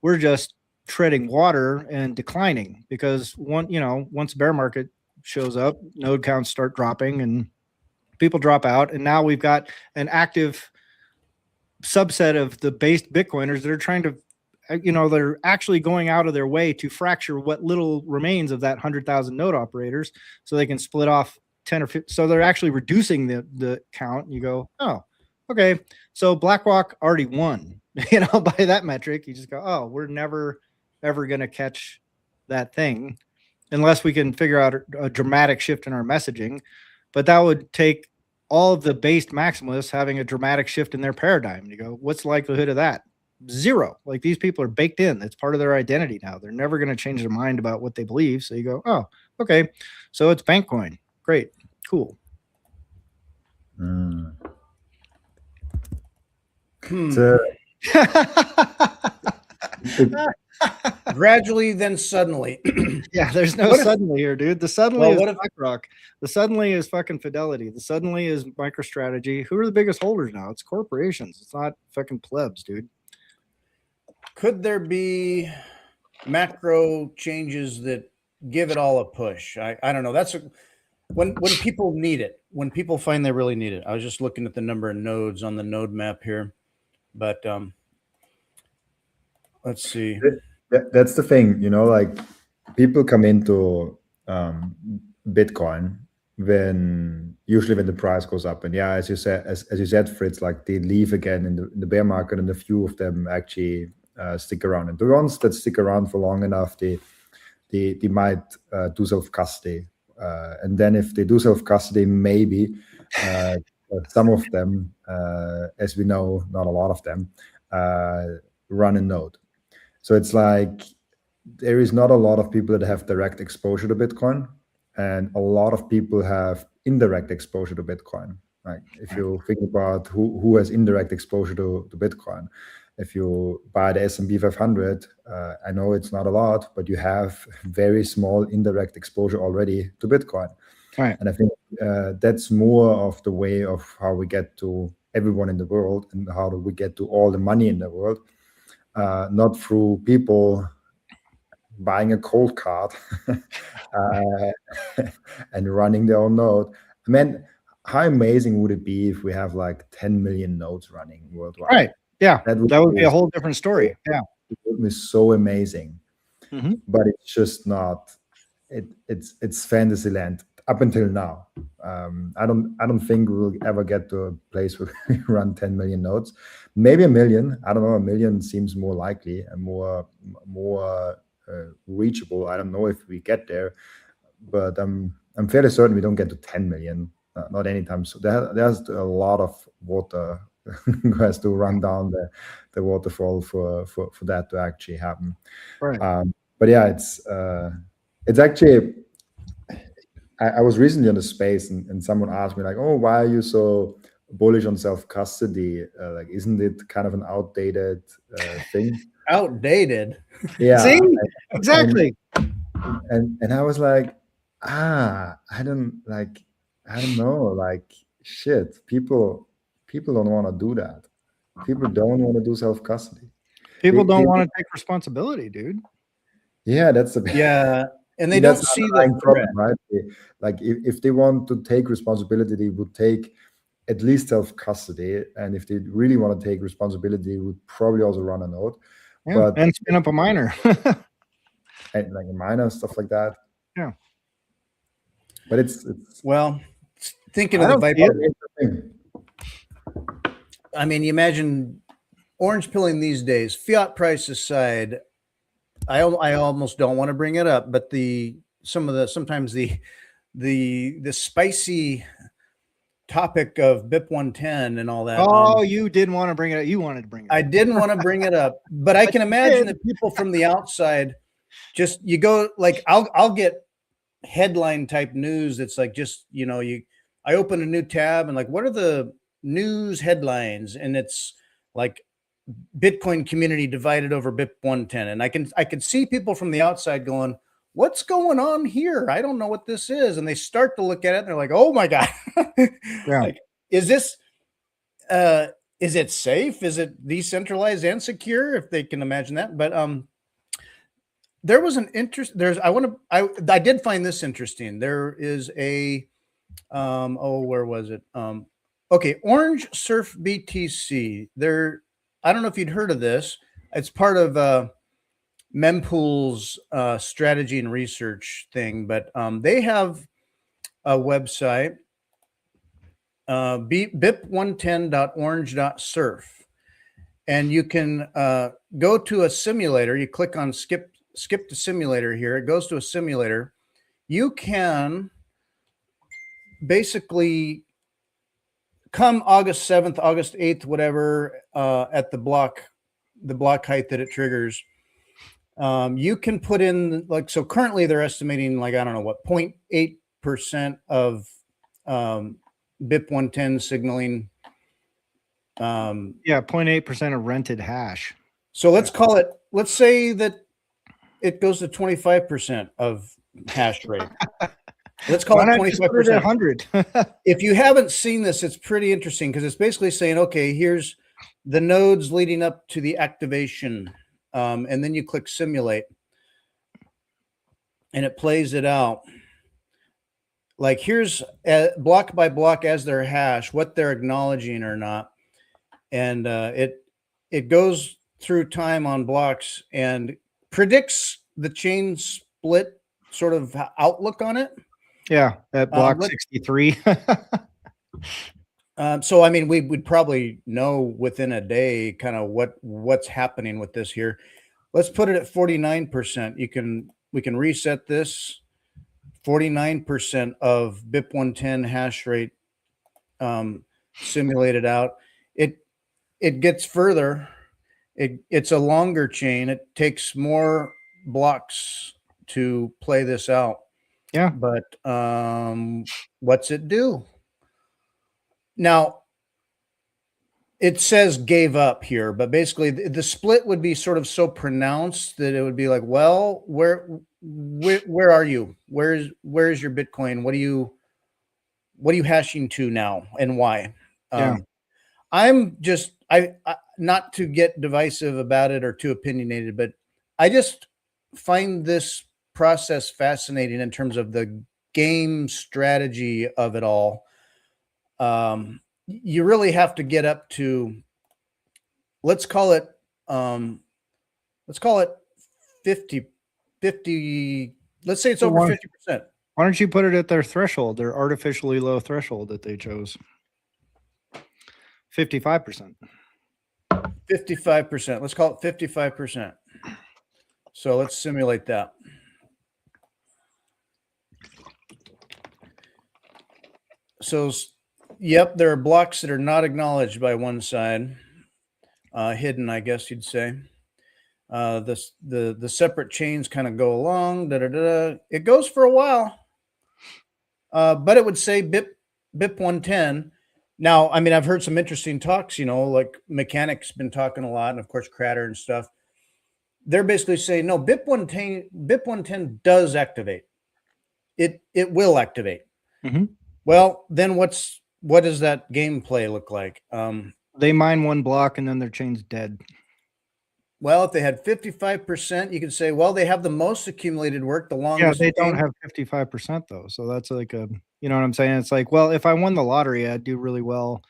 We're just treading water and declining because once bear market shows up, node counts start dropping and people drop out. And now we've got an active subset of the based Bitcoiners that are trying to, they're actually going out of their way to fracture what little remains of that 100,000 node operators so they can split off 10 or 15. So they're actually reducing the count. And you go, oh, okay. So BlackRock already won, by that metric. You just go, oh, we're never, ever going to catch that thing unless we can figure out a dramatic shift in our messaging. But that would take all of the based maximalists having a dramatic shift in their paradigm. You go, what's the likelihood of that? Zero. Like, these people are baked in. It's part of their identity now. They're never going to change their mind about what they believe. So you go, oh, okay. So it's Bankcoin. Great. Cool. So, Gradually, then suddenly. Yeah, there's no suddenly here, dude. The suddenly is BlackRock. The suddenly is fucking Fidelity. The suddenly is MicroStrategy. Who are the biggest holders now? It's corporations. It's not fucking plebs, dude. Could there be macro changes that give it all a push? I don't know. That's when people need it, when people find they really need it. I was just looking at the number of nodes on the node map here, but let's see. That's the thing, like people come into Bitcoin usually when the price goes up, and as you said, Fritz, like they leave again in the bear market, and a few of them actually stick around. And the ones that stick around for long enough, they might do self-custody, and then if they do self-custody, maybe some of them, as we know, not a lot of them, run a node. So it's like there is not a lot of people that have direct exposure to Bitcoin, and a lot of people have indirect exposure to Bitcoin. Like, if you think about who has indirect exposure to Bitcoin, if you buy the S&P 500, I know it's not a lot, but you have very small indirect exposure already to Bitcoin. Right. And I think that's more of the way of how we get to everyone in the world, and how do we get to all the money in the world. Not through people buying a cold card and running their own node. I mean, how amazing would it be if we have like 10 million nodes running worldwide? Right. Yeah. That would be a whole different story. Yeah. It would be so amazing. Mm-hmm. But it's just not. It's fantasy land up until now. I don't think we'll ever get to a place where we run 10 million nodes. Maybe a million. I don't know. A million seems more likely and more reachable. I don't know if we get there, but I'm fairly certain we don't get to 10 million. Not anytime soon. There's a lot of water has to run down the waterfall for that to actually happen. Right. But yeah, it's actually. I was recently on the space, and someone asked me like, "Oh, why are you so bullish on self-custody? Like, isn't it kind of an outdated thing?" Outdated? Yeah. See? Exactly. And I was like, I don't know, like, shit. People don't want to do that. People don't want to do self-custody. People don't want to take responsibility, dude. Yeah, that's the Yeah. And they don't see the problem, right? Like, if they want to take responsibility, they would take at least self-custody. And if they really want to take responsibility, they would probably also run a node. Yeah, and spin up a miner. And like a miner, stuff like that. Yeah. But it's well, thinking of the Viper. I mean, you imagine orange pilling these days, fiat price aside. I almost don't want to bring it up, but sometimes the spicy topic of BIP 110 and all that. Oh, you didn't want to bring it up. You wanted to bring it up. I didn't want to bring it up, but I can imagine that people from the outside you go like, I'll get headline type news. That's like, just, I open a new tab and like, what are the news headlines? And it's like, Bitcoin community divided over BIP 110. And I can see people from the outside going, what's going on here? I don't know what this is. And they start to look at it and they're like, oh my God. Yeah. Like, is it safe? Is it decentralized and secure? If they can imagine that. But there was an interest. I did find this interesting. There is a where was it? Okay, Orange Surf BTC. I don't know if you'd heard of this. It's part of Mempool's strategy and research thing, but they have a website, bip110.orange.surf, and you can go to a simulator. You click on skip to simulator here. It goes to a simulator. You can basically come August 7th, August 8th, whatever, at the block height that it triggers. You can put in, like, so currently they're estimating, like, I don't know what, 0.8% of BIP 110 signaling. Yeah, 0.8% of rented hash. So let's say that it goes to 25% of hash rate. Let's call it 25%. 100. If you haven't seen this, it's pretty interesting because it's basically saying, okay, here's the nodes leading up to the activation. And then you click simulate and it plays it out. Like here's block by block as their hash, what they're acknowledging or not. And it goes through time on blocks and predicts the chain split sort of outlook on it. Yeah, at block 63. So I mean, we would probably know within a day kind of what's happening with this here. Let's put it at 49%. We can reset this. 49% of BIP 110 hash rate simulated out. It gets further. It's a longer chain. It takes more blocks to play this out. Yeah. But what's it do? Now, it says gave up here, but basically the split would be sort of so pronounced that it would be like, well, where are you? Where is your Bitcoin? What are you hashing to now and why? Yeah. I'm just I not to get divisive about it or too opinionated, but I just find this process fascinating in terms of the game strategy of it all. You really have to get up to, let's call it 50, let's say it's over 50%. Why don't you put it at their threshold, their artificially low threshold that they chose? 55%. 55%. Let's call it 55%. So let's simulate that. So, yep, there are blocks that are not acknowledged by one side, hidden, I guess you'd say. The separate chains kind of go along. It goes for a while, but it would say BIP 110. Now, I mean, I've heard some interesting talks. Like Mechanic's been talking a lot, and of course, Crater and stuff. They're basically saying no. BIP 110 does activate. It will activate. Mm-hmm. Well, then what does that gameplay look like? They mine one block and then their chain's dead. Well, if they had 55%, you could say, well, they have the most accumulated work, the longest. Yeah, they don't have 55% though. So that's like you know what I'm saying? It's like, well, if I won the lottery, I'd do really well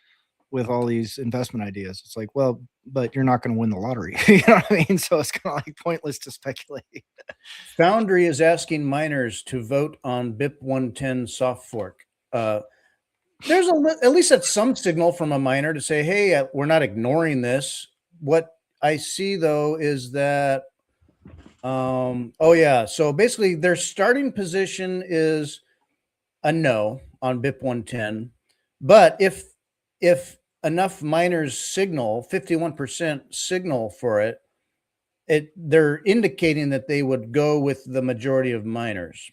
with all these investment ideas. It's like, well, but you're not going to win the lottery. You know what I mean? So it's kind of like pointless to speculate. Foundry is asking miners to vote on BIP 110 soft fork. There's at least that's some signal from a miner to say, hey, we're not ignoring this. What I see though is that, oh yeah. So basically their starting position is a no on BIP 110. But if enough miners signal, 51% signal for it, they're indicating that they would go with the majority of miners.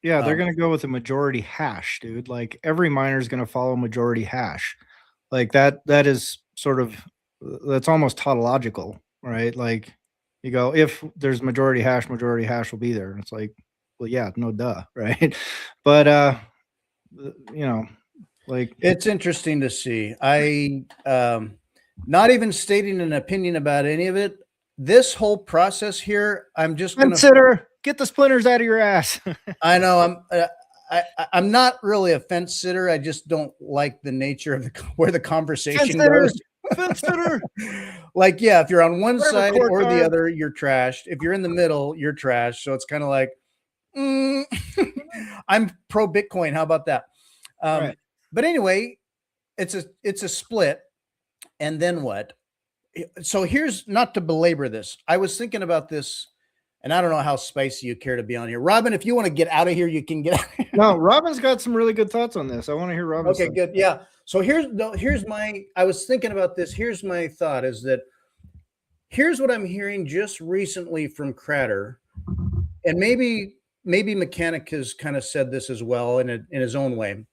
Yeah, they're going to go with a majority hash, dude. Like every miner is going to follow majority hash. Like that is sort of, that's almost tautological, right? Like you go, if there's majority hash will be there. And it's like, well, yeah, no duh, right? But like it's interesting to see. I not even stating an opinion about any of it. This whole process here, I'm just going to consider get the splinters out of your ass. I know I'm not really a fence sitter. I just don't like the nature of where the conversation sitter. goes. Fence sitter. Like, yeah, if you're on one Whatever, side court or the card. other, you're trashed. If you're in the middle, you're trashed. So it's kind of like, I'm pro Bitcoin. How about that? Right. But anyway, it's a split. And then what? So here's, not to belabor this, I was thinking about this, and I don't know how spicy you care to be on here. Robin, if you want to get out of here, you can get out of here. No, Robin's got some really good thoughts on this. I want to hear Robin. Okay, good. Yeah. So here's my, I was thinking about this. Here's my thought is that here's what I'm hearing just recently from Crater, and maybe Mechanic has kind of said this as well in his own way.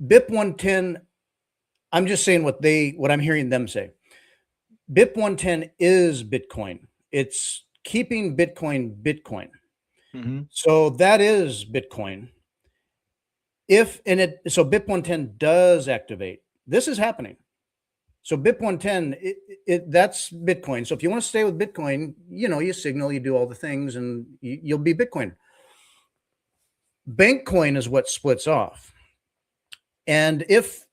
BIP 110, I'm just saying what I'm hearing them say. BIP 110 is Bitcoin. It's keeping Bitcoin. Mm-hmm. So that is Bitcoin. So BIP 110 does activate. This is happening. So BIP 110, that's Bitcoin. So if you want to stay with Bitcoin, you signal, you do all the things, and you'll be Bitcoin. Bankcoin is what splits off. And if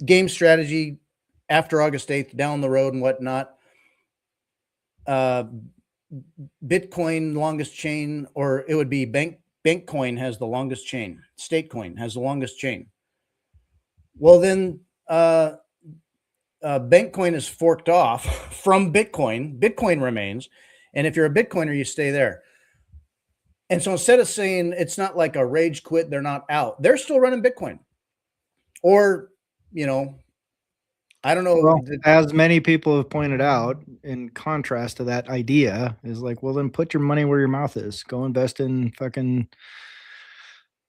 game strategy after August 8th down the road and whatnot, Bitcoin longest chain, or it would be Bankcoin has the longest chain. Statecoin has the longest chain. Well, then Bankcoin is forked off from Bitcoin. Bitcoin remains. And if you're a Bitcoiner, you stay there. And so instead of saying it's not like a rage quit, they're not out, they're still running Bitcoin. Or, I don't know. Well, as many people have pointed out, in contrast to that idea, is like, well, then put your money where your mouth is. Go invest in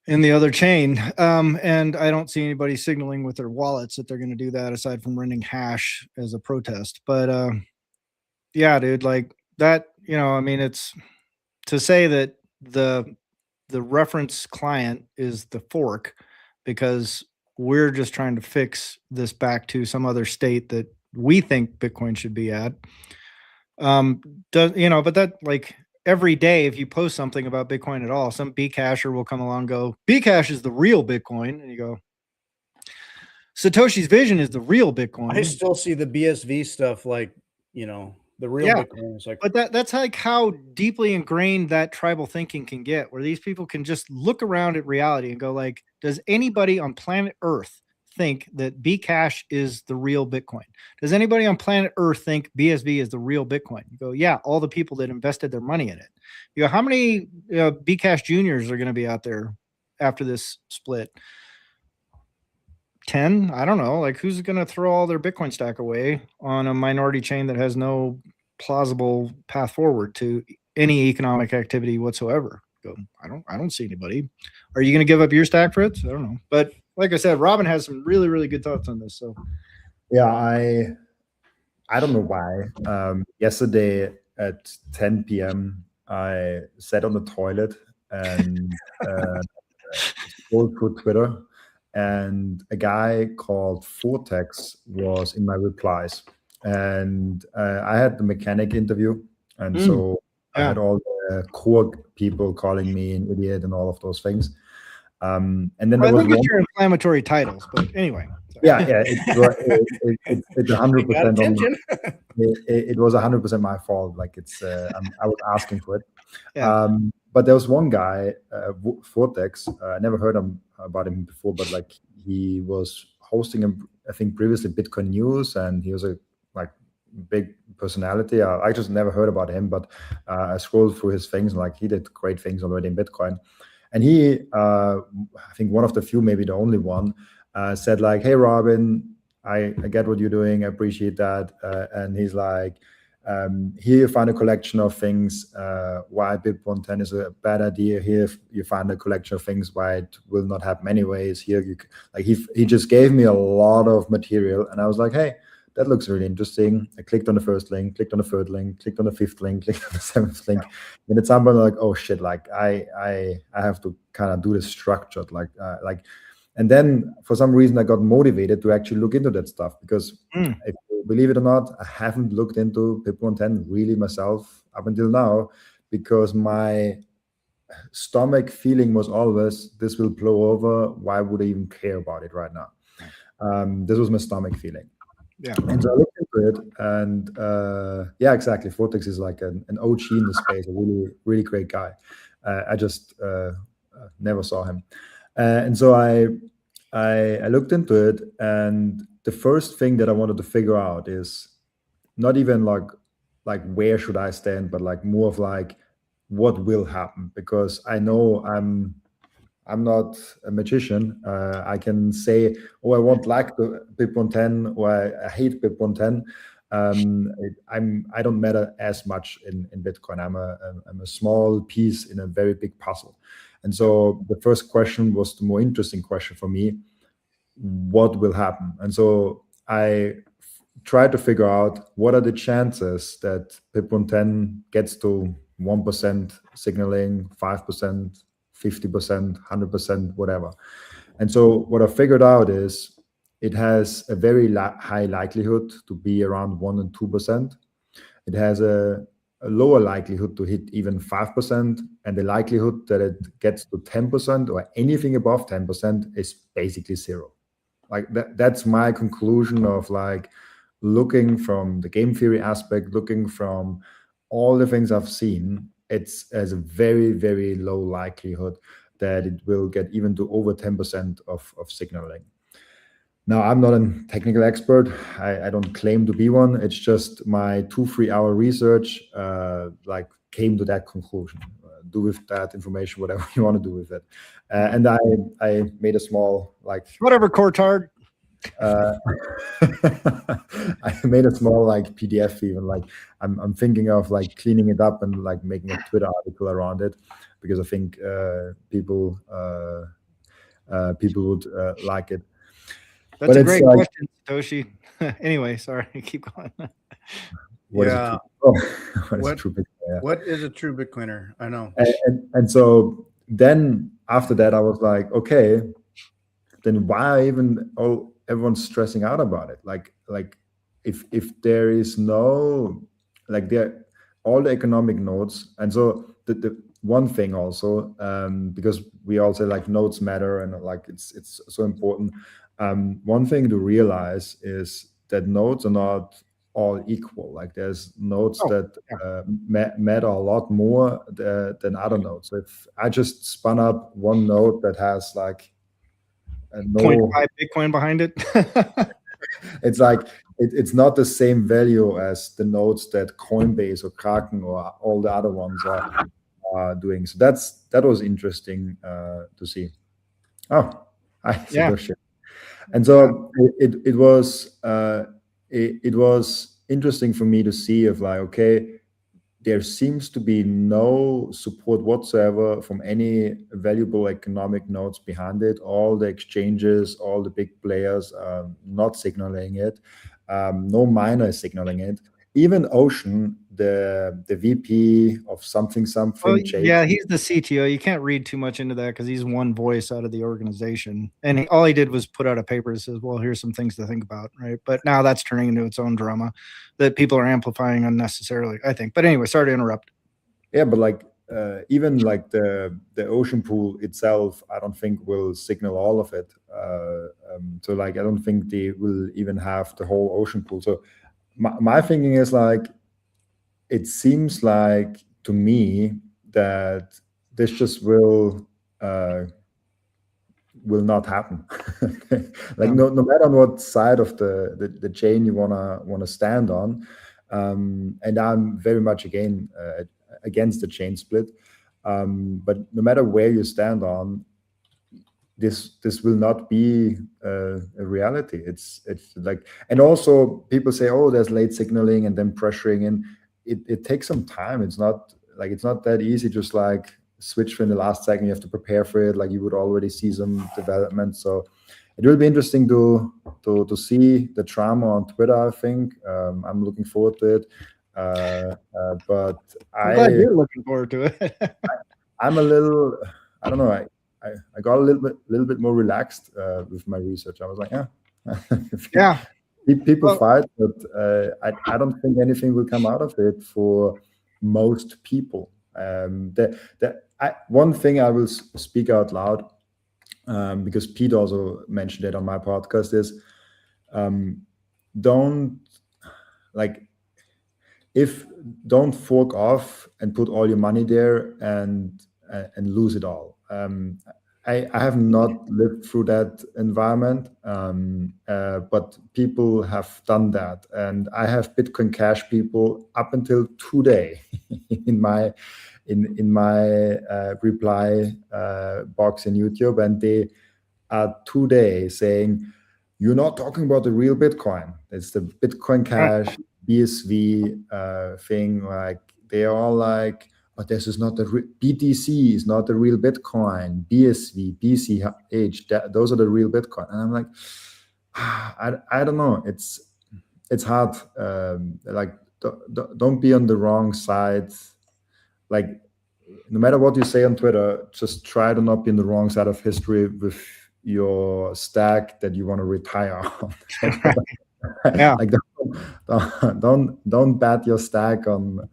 the other chain. And I don't see anybody signaling with their wallets that they're going to do that aside from running hash as a protest. But yeah, dude, like that, I mean, it's to say that the reference client is the fork because we're just trying to fix this back to some other state that we think Bitcoin should be at. But that, like, every day, if you post something about Bitcoin at all, some Bcasher will come along and go, Bcash is the real Bitcoin. And you go, Satoshi's vision is the real Bitcoin. I still see the BSV stuff like, the real Bitcoin is like, but that's like how deeply ingrained that tribal thinking can get, where these people can just look around at reality and go like, does anybody on planet Earth think that Bcash is the real Bitcoin? Does anybody on planet Earth think BSV is the real Bitcoin? You go, yeah, all the people that invested their money in it. You go, how many Bcash juniors are going to be out there after this split? 10? I don't know. Like, who's going to throw all their Bitcoin stack away on a minority chain that has no plausible path forward to any economic activity whatsoever? Go, I don't see anybody. Are you going to give up your stack, Fritz? I don't know. But like I said, Robin has some really, really good thoughts on this. So yeah, I don't know why. Yesterday at 10 p.m. I sat on the toilet and scrolled through Twitter, and a guy called Vortex was in my replies. And I had the mechanic interview, and so I had all the core people calling me an idiot and all of those things. And then there was your inflammatory titles, but anyway. Yeah, it's 100%. It was 100% my fault. Like I was asking for it. Yeah. But there was one guy, Vortex. I never heard about him before, but like he was hosting, I think previously Bitcoin News, and he was a big personality. I just never heard about him, but I scrolled through his things, and like he did great things already in Bitcoin. And he, I think one of the few, maybe the only one, said like, "Hey, Robin, I get what you're doing. I appreciate that." And he's like, "Here you find a collection of things why BIP 110 is a bad idea. Here you find a collection of things why it will not happen anyways. Here you like he just gave me a lot of material, and I was like, hey, that looks really interesting. I clicked on the first link, clicked on the third link, clicked on the fifth link, clicked on the seventh link. And at some point, like, oh shit, like I have to kind of do this structured, and then for some reason I got motivated to actually look into that stuff, because if you believe it or not, I haven't looked into BIP 110 really myself up until now, because my stomach feeling was always, this will blow over. Why would I even care about it right now? This was my stomach feeling. Yeah. And so I looked into it, and yeah, exactly. Vortex is like an OG in the space, a really, really great guy. I just never saw him. And so I looked into it, and the first thing that I wanted to figure out is not even like where should I stand, but like more of like what will happen, because I know I'm not a magician. I can say, oh, I won't like the BIP 110, or I hate BIP 110. I don't matter as much in Bitcoin. I'm a small piece in a very big puzzle. And so the first question was the more interesting question for me: what will happen? And so I tried to figure out what are the chances that BIP 110 gets to 1% signaling, 5%, 50%, 100%, whatever. And so what I figured out is it has a very high likelihood to be around 1 and 2%. It has a lower likelihood to hit even 5%, and the likelihood that it gets to 10% or anything above 10% is basically zero. Like that's my conclusion of like looking from the game theory aspect, looking from all the things I've seen. It's as a very, very low likelihood that it will get even to over 10% of signaling. Now, I'm not a technical expert. I don't claim to be one. It's just my 2-3 hour research like came to that conclusion. Do with that information whatever you want to do with it. And I made a small like Whatever, Cortard. I made a small like PDF even. Like I'm thinking of like cleaning it up and like making a Twitter article around it, because I think people would like it. That's But a it's great like, question, Satoshi. Anyway, sorry, keep going. what is a Yeah. true, oh, what is a What- true Bitcoiner? Yeah. What is a true Bitcoiner? I know. And so then after that, I was like, okay, then why even everyone's stressing out about it? Like if there is no like there all the economic nodes, and so the one thing also because we all say like nodes matter and like it's so important. One thing to realize is that nodes are not all equal. Like there's nodes that matter a lot more than other nodes. So if I just spun up one node that has like 0.5 Bitcoin behind it. it's like it's not the same value as the nodes that Coinbase or Kraken or all the other ones are doing. So that was interesting to see. Oh, I see those shit. And so it was interesting for me to see of like, okay, there seems to be no support whatsoever from any valuable economic nodes behind it. All the exchanges, all the big players are not signaling it. No miner is signaling it. Even Ocean, the VP of something, Well, Chase, yeah, he's the CTO. You can't read too much into that because he's one voice out of the organization. And all he did was put out a paper that says, well, here's some things to think about, right? But now that's turning into its own drama that people are amplifying unnecessarily, I think. But anyway, sorry to interrupt. Yeah, but like even like the ocean pool itself, I don't think will signal all of it. So like I don't think they will even have the whole ocean pool. So my thinking is like, it seems like to me that this just will not happen. Like no matter on what side of the chain you wanna stand on, and I'm very much against the chain split. But no matter where you stand on, this will not be a reality. It's like, and also people say, oh, there's late signaling and then pressuring in. It takes some time. It's not that easy. Just like switch for in the last second, you have to prepare for it. Like you would already see some development. So it will be interesting to see the drama on Twitter. I think I'm looking forward to it. But I'm glad you're looking forward to it. I'm a little, I don't know. I got a little bit more relaxed with my research. I was like, yeah. People fight, but I don't think anything will come out of it for most people. One thing I will speak out loud, because Pete also mentioned it on my podcast, is don't don't fork off and put all your money there and lose it all. I have not lived through that environment, but people have done that, and I have Bitcoin Cash people up until today in my reply box in YouTube, and they are today saying, "You're not talking about the real Bitcoin. It's the Bitcoin Cash BSV thing." Like they are all like, "But this is not the BTC is not the real Bitcoin. BSV, BCH, those are the real Bitcoin." And I'm like, I don't know. It's hard. Don't be on the wrong side. Like, no matter what you say on Twitter, just try to not be in the wrong side of history with your stack that you want to retire on. Yeah. Like don't bet your stack on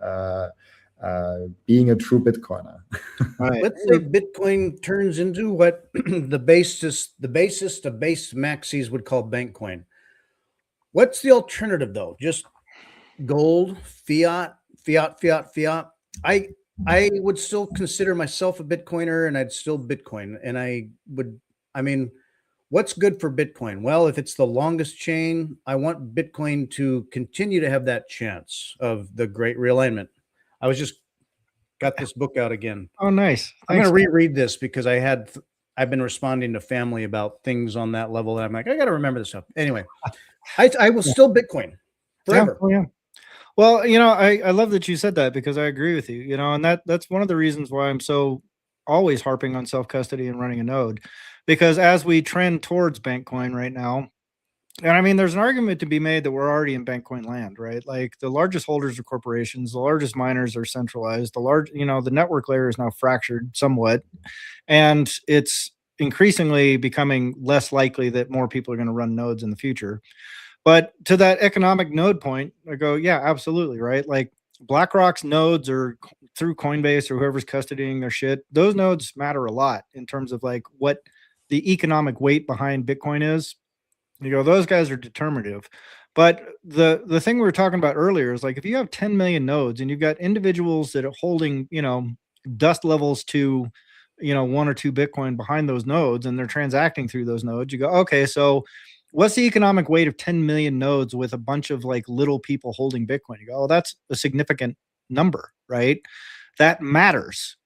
being a true Bitcoiner. Right. Let's say Bitcoin turns into what the basis of base maxis would call bank coin. What's the alternative though? Just gold, fiat. I would still consider myself a Bitcoiner, and I'd still Bitcoin. And what's good for Bitcoin? Well, if it's the longest chain, I want Bitcoin to continue to have that chance of the great realignment. I was just got this book out again. Oh, nice. I'm going to reread this because I've been responding to family about things on that level. And I'm like, I got to remember this stuff. Anyway, I will still Bitcoin forever. Yeah. Oh, yeah. Well, I love that you said that, because I agree with you, and that's one of the reasons why I'm so always harping on self-custody and running a node, because as we trend towards Bankcoin right now, and there's an argument to be made that we're already in Bankcoin land, right? Like the largest holders are corporations, the largest miners are centralized, the network layer is now fractured somewhat, and it's increasingly becoming less likely that more people are going to run nodes in the future. But to that economic node point, I go, yeah, absolutely, right? Like BlackRock's nodes or through Coinbase or whoever's custodying their shit, those nodes matter a lot in terms of like what the economic weight behind Bitcoin is. Those guys are determinative. But the thing we were talking about earlier is like, if you have 10 million nodes and you've got individuals that are holding, dust levels to, 1 or 2 Bitcoin behind those nodes, and they're transacting through those nodes, you go, okay, so what's the economic weight of 10 million nodes with a bunch of like little people holding Bitcoin? You go, oh, that's a significant number, right? That matters.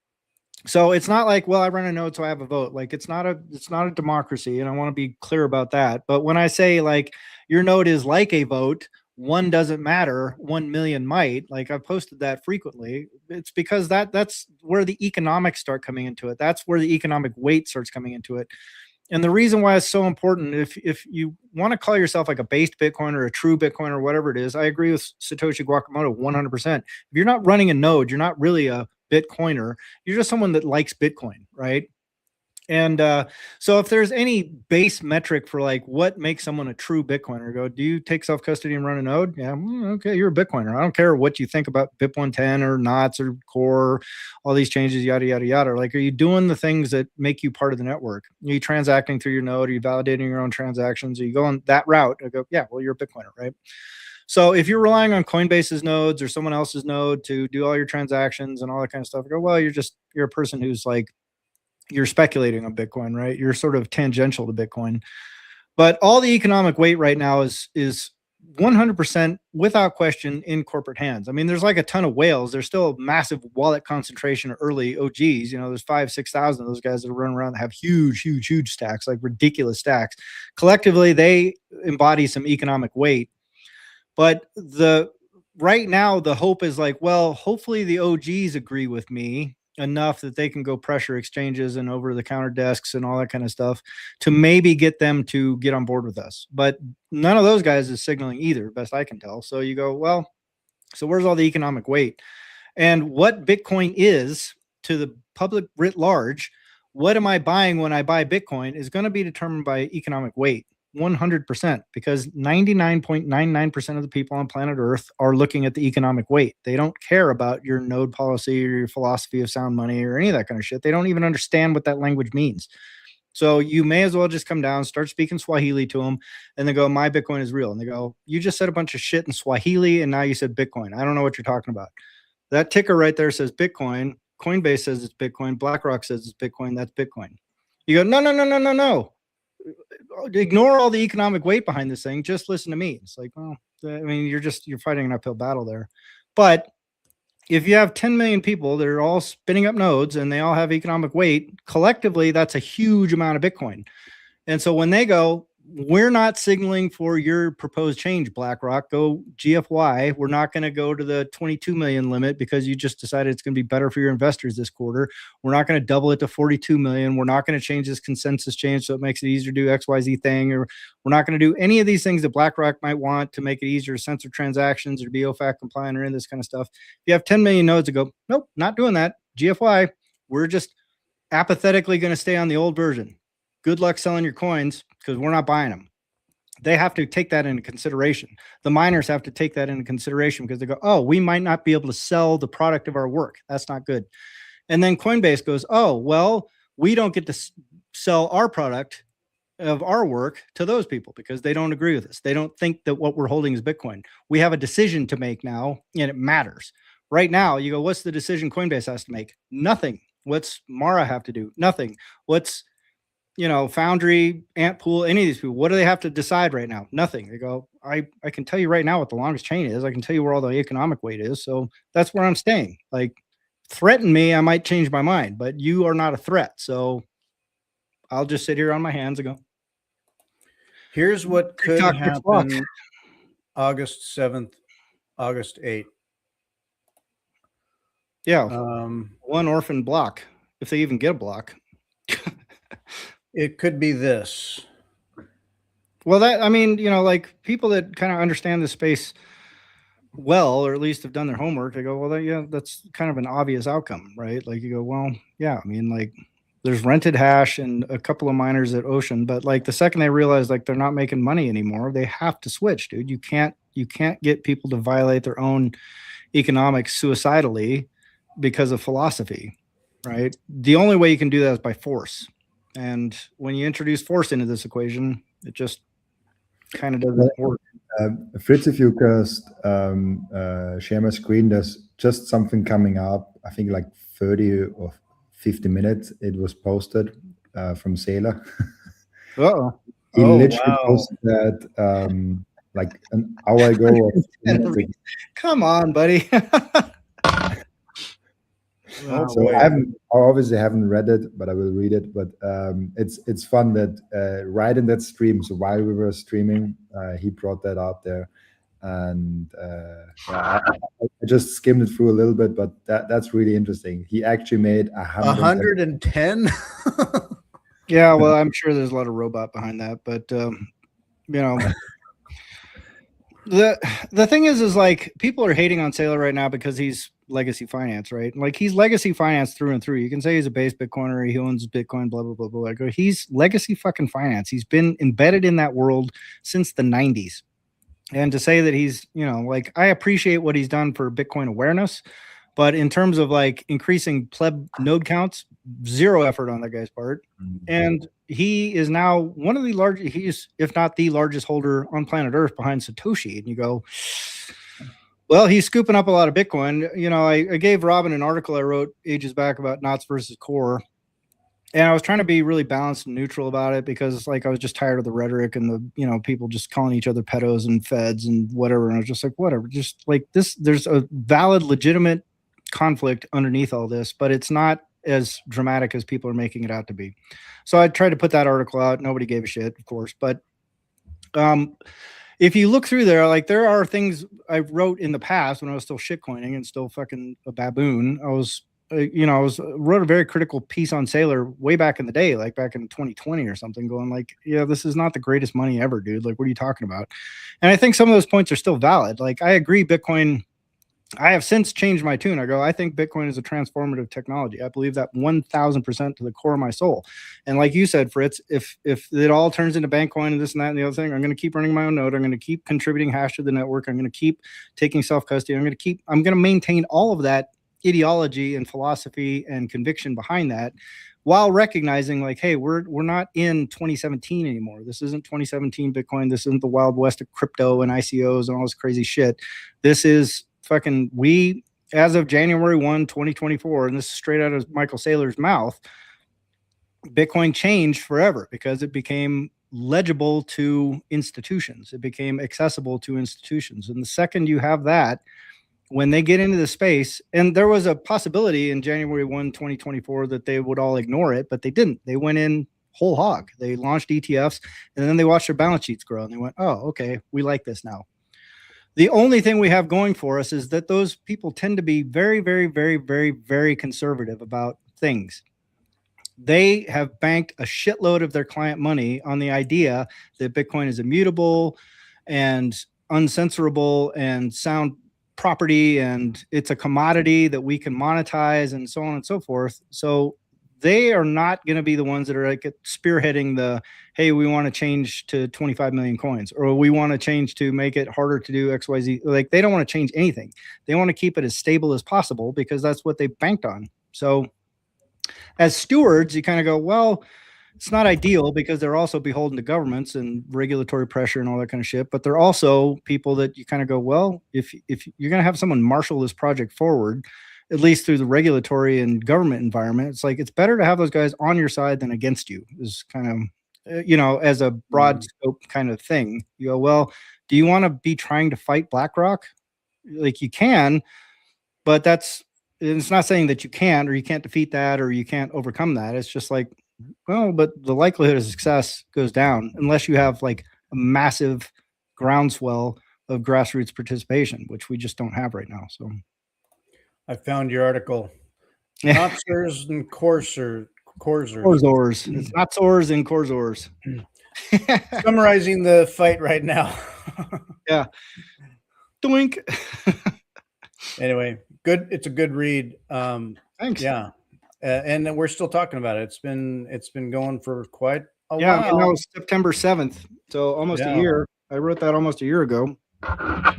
So it's not like, well, I run a node, so I have a vote. Like it's not a democracy. And I want to be clear about that. But when I say like your node is like a vote, one doesn't matter, 1 million might, like I've posted that frequently. It's because that's where the economics start coming into it. That's where the economic weight starts coming into it. And the reason why it's so important, if you want to call yourself like a based Bitcoin or a true Bitcoin or whatever it is, I agree with Satoshi Guacamole 100%. If you're not running a node, you're not really a Bitcoiner. You're just someone that likes Bitcoin, right? And so if there's any base metric for like what makes someone a true Bitcoiner, go, do you take self-custody and run a node? Yeah, okay, you're a Bitcoiner. I don't care what you think about BIP 110 or knots or core, all these changes, yada, yada, yada. Like, are you doing the things that make you part of the network? Are you transacting through your node? Are you validating your own transactions? Are you going that route? I go, yeah, well, you're a Bitcoiner, right? So if you're relying on Coinbase's nodes or someone else's node to do all your transactions and all that kind of stuff, I go, well, you're a person who's like, you're speculating on Bitcoin, right? You're sort of tangential to Bitcoin. But all the economic weight right now is 100% without question in corporate hands. There's like a ton of whales. There's still a massive wallet concentration of early OGs. There's 5,000-6,000 of those guys that run around that have huge stacks, like ridiculous stacks. Collectively, they embody some economic weight. But right now, the hope is like, well, hopefully the OGs agree with me enough that they can go pressure exchanges and over-the-counter desks and all that kind of stuff to maybe get them to get on board with us. But none of those guys is signaling either, best I can tell. So you go, well, so where's all the economic weight? And what Bitcoin is to the public writ large, what am I buying when I buy Bitcoin is going to be determined by economic weight. 100%, because 99.99% of the people on planet Earth are looking at the economic weight. They don't care about your node policy or your philosophy of sound money or any of that kind of shit. They don't even understand what that language means. So you may as well just come down, start speaking Swahili to them, and they go, my Bitcoin is real. And they go, you just said a bunch of shit in Swahili, and now you said Bitcoin. I don't know what you're talking about. That ticker right there says Bitcoin. Coinbase says it's Bitcoin. BlackRock says it's Bitcoin. That's Bitcoin. You go, no. Ignore all the economic weight behind this thing. Just listen to me. It's like, well, I mean, you're fighting an uphill battle there. But if you have 10 million people that are all spinning up nodes and they all have economic weight, collectively, that's a huge amount of Bitcoin. And so when they go, we're not signaling for your proposed change, BlackRock, go GFY. We're not going to go to the 22 million limit because you just decided it's going to be better for your investors this quarter. We're not going to double it to 42 million. We're not going to change this consensus change so it makes it easier to do XYZ thing. Or we're not going to do any of these things that BlackRock might want to make it easier to censor transactions or be OFAC compliant or any of this kind of stuff. If you have 10 million nodes that go, nope, not doing that, GFY, we're just apathetically going to stay on the old version. Good luck selling your coins because we're not buying them. They have to take that into consideration. The miners have to take that into consideration because they go, oh, we might not be able to sell the product of our work. That's not good. And then Coinbase goes, oh, well, we don't get to sell our product of our work to those people because they don't agree with us. They don't think that what we're holding is Bitcoin. We have a decision to make now, and it matters. Right now, you go, what's the decision Coinbase has to make? Nothing. What's Mara have to do? Nothing. What's Foundry, Antpool, any of these people, what do they have to decide right now? Nothing. They go, I can tell you right now what the longest chain is. I can tell you where all the economic weight is. So that's where I'm staying. Like, threaten me, I might change my mind, but you are not a threat. So I'll just sit here on my hands and go. Here's what could happen August 7th, August 8th. Yeah. One orphan block, if they even get a block. It could be this. Well, like people that kind of understand the space well, or at least have done their homework, they go, well, yeah, that's kind of an obvious outcome, right? Like you go, well, yeah, I mean, like there's rented hash and a couple of miners at Ocean, but like the second they realize like they're not making money anymore, they have to switch, dude. You can't get people to violate their own economics suicidally because of philosophy, right? The only way you can do that is by force. And when you introduce force into this equation, it just kind of doesn't work. Fritz, if you just share my screen, there's just something coming up. I think like 30 or 50 minutes. It was posted from Sailor. Uh-oh. He literally posted that like an hour ago. Come on, buddy. So I obviously haven't read it, but I will read it. But it's fun that right in that stream, so while we were streaming, he brought that out there, and I just skimmed it through a little bit, but that's really interesting. He actually made 110. Yeah, well, I'm sure there's a lot of robot behind that, but the thing is like people are hating on Sailor right now because he's legacy finance, right? Like he's legacy finance through and through. You can say he's a base Bitcoiner, he owns Bitcoin, blah, blah, blah, blah. Like he's legacy fucking finance. He's been embedded in that world since the 90s. And to say that he's, like I appreciate what he's done for Bitcoin awareness, but in terms of like increasing pleb node counts, zero effort on that guy's part. Mm-hmm. And he is now one of the largest, he's, if not the largest holder on planet Earth behind Satoshi. And you go, well, he's scooping up a lot of Bitcoin. I gave Robin an article I wrote ages back about knots versus core. And I was trying to be really balanced and neutral about it because like I was just tired of the rhetoric and the, people just calling each other pedos and feds and whatever. And I was just like, whatever, just like this, there's a valid, legitimate conflict underneath all this, but it's not as dramatic as people are making it out to be. So I tried to put that article out. Nobody gave a shit, of course. But if you look through there, like there are things I wrote in the past when I was still shitcoining and still fucking a baboon. I wrote a very critical piece on Sailor way back in the day, like back in 2020 or something, going like, yeah, this is not the greatest money ever, dude. Like, what are you talking about? And I think some of those points are still valid. Like, I agree Bitcoin I have since changed my tune. I go, I think Bitcoin is a transformative technology. I believe that 1000% to the core of my soul. And like you said, Fritz, if it all turns into Bankcoin and this and that and the other thing, I'm going to keep running my own node. I'm going to keep contributing hash to the network. I'm going to keep taking self-custody. I'm going to maintain all of that ideology and philosophy and conviction behind that, while recognizing like, hey, we're not in 2017 anymore. This isn't 2017 Bitcoin. This isn't the Wild West of crypto and ICOs and all this crazy shit. This is fucking, we, as of January 1, 2024, and this is straight out of Michael Saylor's mouth, Bitcoin changed forever because it became legible to institutions. It became accessible to institutions. And the second you have that, when they get into the space, and there was a possibility in January 1, 2024 that they would all ignore it, but they didn't. They went in whole hog. They launched ETFs, and then they watched their balance sheets grow, and they went, oh, okay, we like this now. The only thing we have going for us is that those people tend to be very, very, very, very, very conservative about things. They have banked a shitload of their client money on the idea that Bitcoin is immutable and uncensorable and sound property, and it's a commodity that we can monetize and so on and so forth. So they are not going to be the ones that are like spearheading the, hey, we want to change to 25 million coins, or we want to change to make it harder to do XYZ. Like, they don't want to change anything. They want to keep it as stable as possible because that's what they banked on. So as stewards, you kind of go, well, it's not ideal because they're also beholden to governments and regulatory pressure and all that kind of shit. But they're also people that you kind of go, well, if you're going to have someone marshal this project forward, at least through the regulatory and government environment, it's like, it's better to have those guys on your side than against you, is kind of, as a broad scope kind of thing. You go, well, do you want to be trying to fight BlackRock? Like, you can, but it's not saying that you can't, or you can't defeat that, or you can't overcome that. It's just like, well, but the likelihood of success goes down unless you have like a massive groundswell of grassroots participation, which we just don't have right now. So I found your article. Notzers and corsors. It's Notzers and corsors. Summarizing the fight right now. Yeah. Doink. Anyway, good. It's a good read. Thanks. Yeah. And we're still talking about it. It's been going for quite a while. Yeah, that was September 7th. So almost a year. I wrote that almost a year ago. That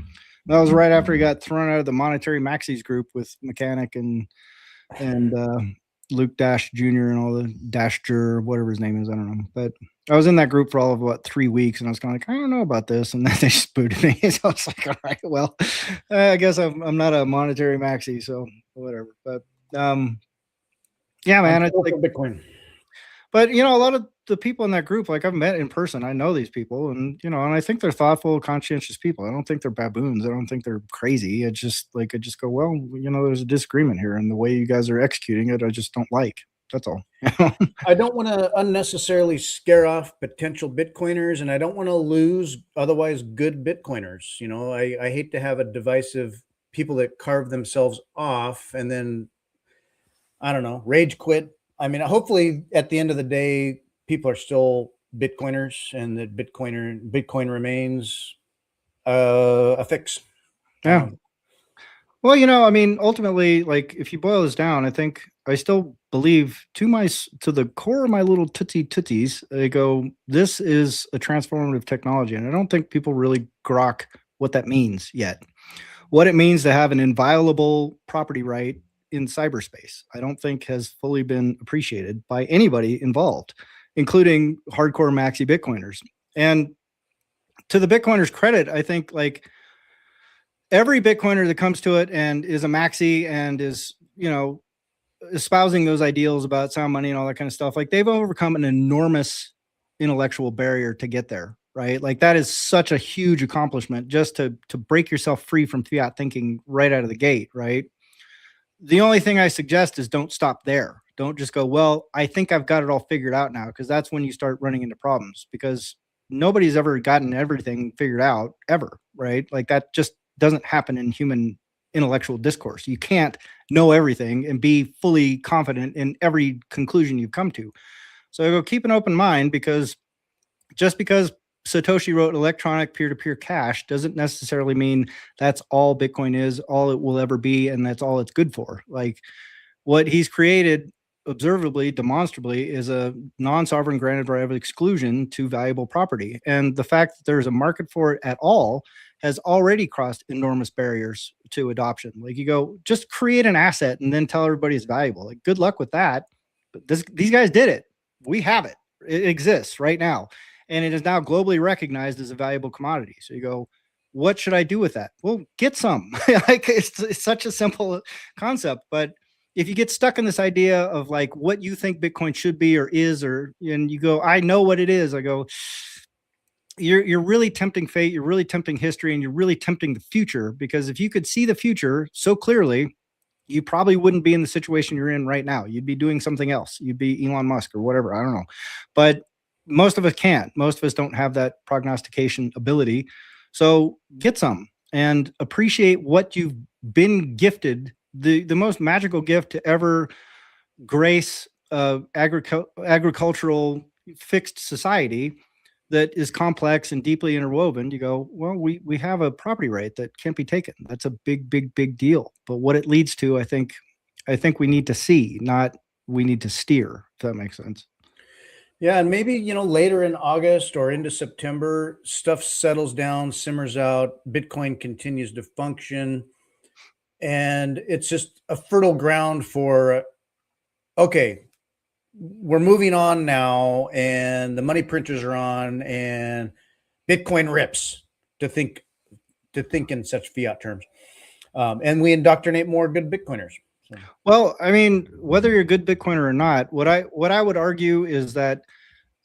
was right after he got thrown out of the Monetary Maxis group with Mechanic and Luke Dash Jr. and all the Dasher, whatever his name is. I don't know. But I was in that group for all of about 3 weeks, and I was kind of like, I don't know about this. And then they just booted me. So I was like, all right, well, I guess I'm not a Monetary Maxi, so whatever. But yeah, man, it's like Bitcoin. But a lot of the people in that group, like, I've met in person. I know these people, and and I think they're thoughtful, conscientious people. I don't think they're baboons. I don't think they're crazy. It's just like, I just go, well, there's a disagreement here, and the way you guys are executing it, I just don't like. That's all. I don't want to unnecessarily scare off potential Bitcoiners, and I don't want to lose otherwise good Bitcoiners. I hate to have a divisive people that carve themselves off and then, I don't know, rage quit. I mean, hopefully at the end of the day, people are still Bitcoiners, and that Bitcoin remains a fix. Yeah. Well, I mean, ultimately, like, if you boil this down, I think I still believe to the core of my little tootsies, they go, this is a transformative technology. And I don't think people really grok what that means yet. What it means to have an inviolable property right in cyberspace, I don't think has fully been appreciated by anybody involved, including hardcore maxi Bitcoiners. And to the Bitcoiners' credit, I think, like, every Bitcoiner that comes to it and is a maxi and is, espousing those ideals about sound money and all that kind of stuff, like, they've overcome an enormous intellectual barrier to get there, right? Like, that is such a huge accomplishment, just to break yourself free from fiat thinking right out of the gate, right? The only thing I suggest is don't stop there. Don't just go, well, I think I've got it all figured out now, because that's when you start running into problems, because nobody's ever gotten everything figured out ever, right? Like, that just doesn't happen in human intellectual discourse. You can't know everything and be fully confident in every conclusion you've come to. So I go, keep an open mind, because just because Satoshi wrote electronic peer-to-peer cash doesn't necessarily mean that's all Bitcoin is, all it will ever be, and that's all it's good for. Like what he's created observably, demonstrably, is a non-sovereign granted right of exclusion to valuable property. And the fact that there's a market for it at all has already crossed enormous barriers to adoption. Like you go, just create an asset and then tell everybody it's valuable. Like good luck with that. But these guys did it. We have it. It exists right now. And it is now globally recognized as a valuable commodity. So you go, what should I do with that? Well, get some. Like it's such a simple concept. But if you get stuck in this idea of like what you think Bitcoin should be or is, and you go, I know what it is. I go, you're really tempting fate. You're really tempting history, and you're really tempting the future. Because if you could see the future so clearly, you probably wouldn't be in the situation you're in right now. You'd be doing something else. You'd be Elon Musk or whatever. I don't know. But most of us can't. Most of us don't have that prognostication ability. So get some and appreciate what you've been gifted. The most magical gift to ever grace agricultural fixed society that is complex and deeply interwoven. You go, well, we have a property right that can't be taken. That's a big, big, big deal. But what it leads to, I think we need to see, not we need to steer, if that makes sense. Yeah, and maybe, later in August or into September, stuff settles down, simmers out, Bitcoin continues to function, and it's just a fertile ground for, okay, we're moving on now, and the money printers are on, and Bitcoin rips to think in such fiat terms, and we indoctrinate more good Bitcoiners. So. Well, I mean, whether you're a good Bitcoiner or not, what I would argue is that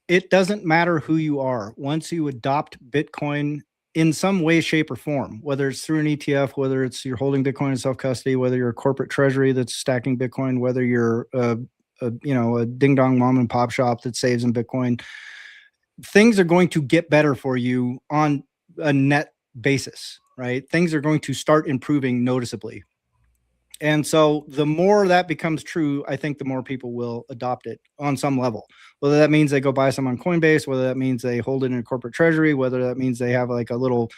it doesn't matter who you are. Once you adopt Bitcoin in some way, shape, or form, whether it's through an ETF, whether it's you're holding Bitcoin in self-custody, whether you're a corporate treasury that's stacking Bitcoin, whether you're a ding-dong mom and pop shop that saves in Bitcoin, things are going to get better for you on a net basis, right? Things are going to start improving noticeably. And so the more that becomes true, I think the more people will adopt it on some level, whether that means they go buy some on Coinbase, whether that means they hold it in a corporate treasury, whether that means they have like a little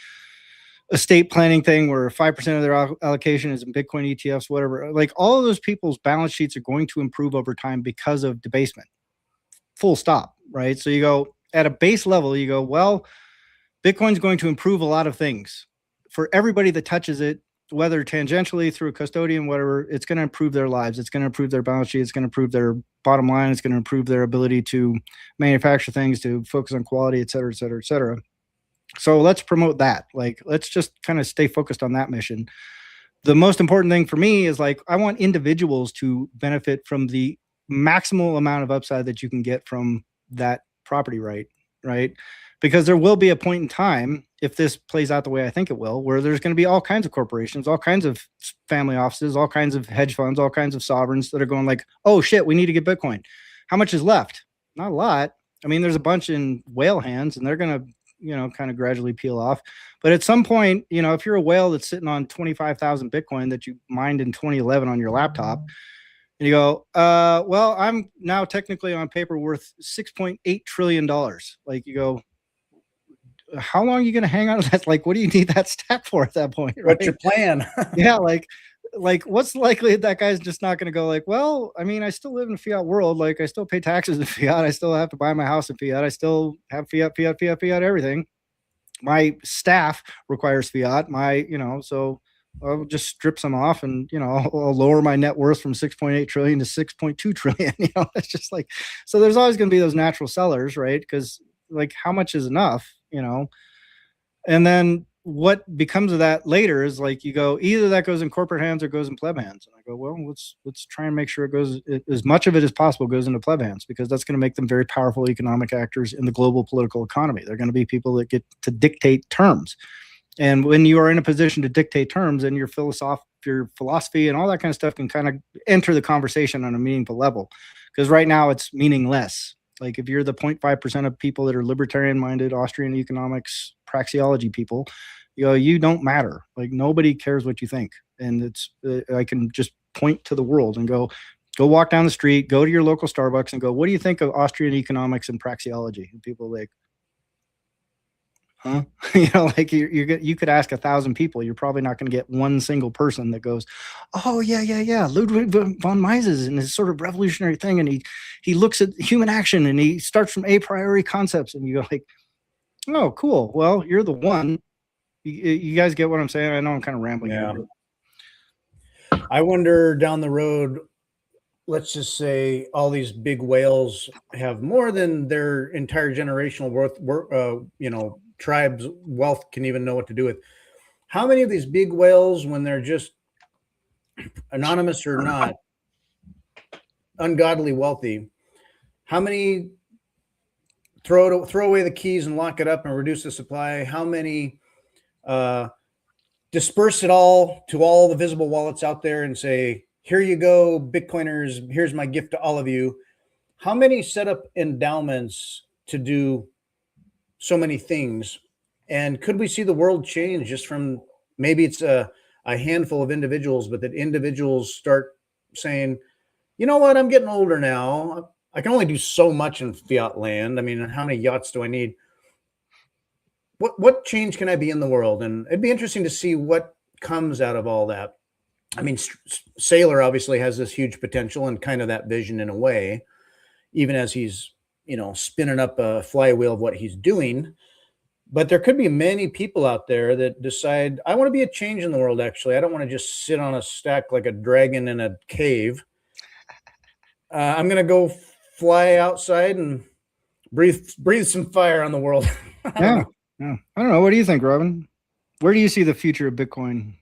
estate planning thing where 5% of their allocation is in Bitcoin ETFs, whatever. Like all of those people's balance sheets are going to improve over time because of debasement. Full stop, right? So you go at a base level, you go, well, Bitcoin's going to improve a lot of things for everybody that touches it, whether tangentially through a custodian, whatever. It's going to improve their lives. It's going to improve their balance sheet. It's going to improve their bottom line. It's going to improve their ability to manufacture things, to focus on quality, et cetera, et cetera, et cetera. So let's promote that. Like, let's just kind of stay focused on that mission. The most important thing for me is like, I want individuals to benefit from the maximal amount of upside that you can get from that property right? Because there will be a point in time, if this plays out the way I think it will, where there's going to be all kinds of corporations, all kinds of family offices, all kinds of hedge funds, all kinds of sovereigns that are going like, oh shit, we need to get Bitcoin. How much is left? Not a lot. I mean, there's a bunch in whale hands and they're going to, kind of gradually peel off. But at some point, if you're a whale that's sitting on 25,000 Bitcoin that you mined in 2011 on your laptop, and you go, well, I'm now technically on paper worth $6.8 trillion. Like you go, how long are you going to hang on to that? Like, what do you need that stack for at that point? Right? What's your plan? Yeah. Like what's likely that guy's just not going to go like, well, I mean, I still live in a fiat world. Like I still pay taxes in fiat. I still have to buy my house in fiat. I still have fiat, everything. My staff requires fiat. So I'll just strip some off and, I'll lower my net worth from 6.8 trillion to 6.2 trillion. It's just like, so there's always going to be those natural sellers, right? Because like, how much is enough, and then what becomes of that later is like, you go, either that goes in corporate hands or goes in pleb hands. And I go, well, let's try and make sure it goes, as much of it as possible goes into pleb hands, because that's going to make them very powerful economic actors in the global political economy. They're going to be people that get to dictate terms. And when you are in a position to dictate terms, and your philosophy and all that kind of stuff can kind of enter the conversation on a meaningful level. Because right now it's meaningless. Like if you're the 0.5% of people that are libertarian-minded, Austrian economics, praxeology people, you don't matter. Like nobody cares what you think. And it's I can just point to the world and go walk down the street, go to your local Starbucks and go, what do you think of Austrian economics and praxeology? And people are like, huh? Like you could ask 1,000 people. You're probably not going to get one single person that goes, oh, yeah. Ludwig von Mises and his sort of revolutionary thing. And he looks at human action and he starts from a priori concepts. And you go like, oh, cool. Well, you're the one. You guys get what I'm saying? I know I'm kind of rambling Yeah. here. I wonder down the road, let's just say all these big whales have more than their entire generational tribes wealth can even know what to do with. How many of these big whales, when they're just anonymous or not, ungodly wealthy, how many throw away the keys and lock it up and reduce the supply? How many disperse it all to all the visible wallets out there and say, here you go, Bitcoiners, here's my gift to all of you? How many set up endowments to do so many things? And could we see the world change just from, maybe it's a handful of individuals, but that individuals start saying, you know what, I'm getting older now. I can only do so much in fiat land. I mean, how many yachts do I need? What change can I be in the world? And it'd be interesting to see what comes out of all that. I mean, Saylor obviously has this huge potential and kind of that vision in a way, even as he's, spinning up a flywheel of what he's doing. But there could be many people out there that decide, I want to be a change in the world, actually. I don't want to just sit on a stack like a dragon in a cave. I'm going to go fly outside and breathe some fire on the world. Yeah. I don't know. What do you think, Robin? Where do you see the future of Bitcoin?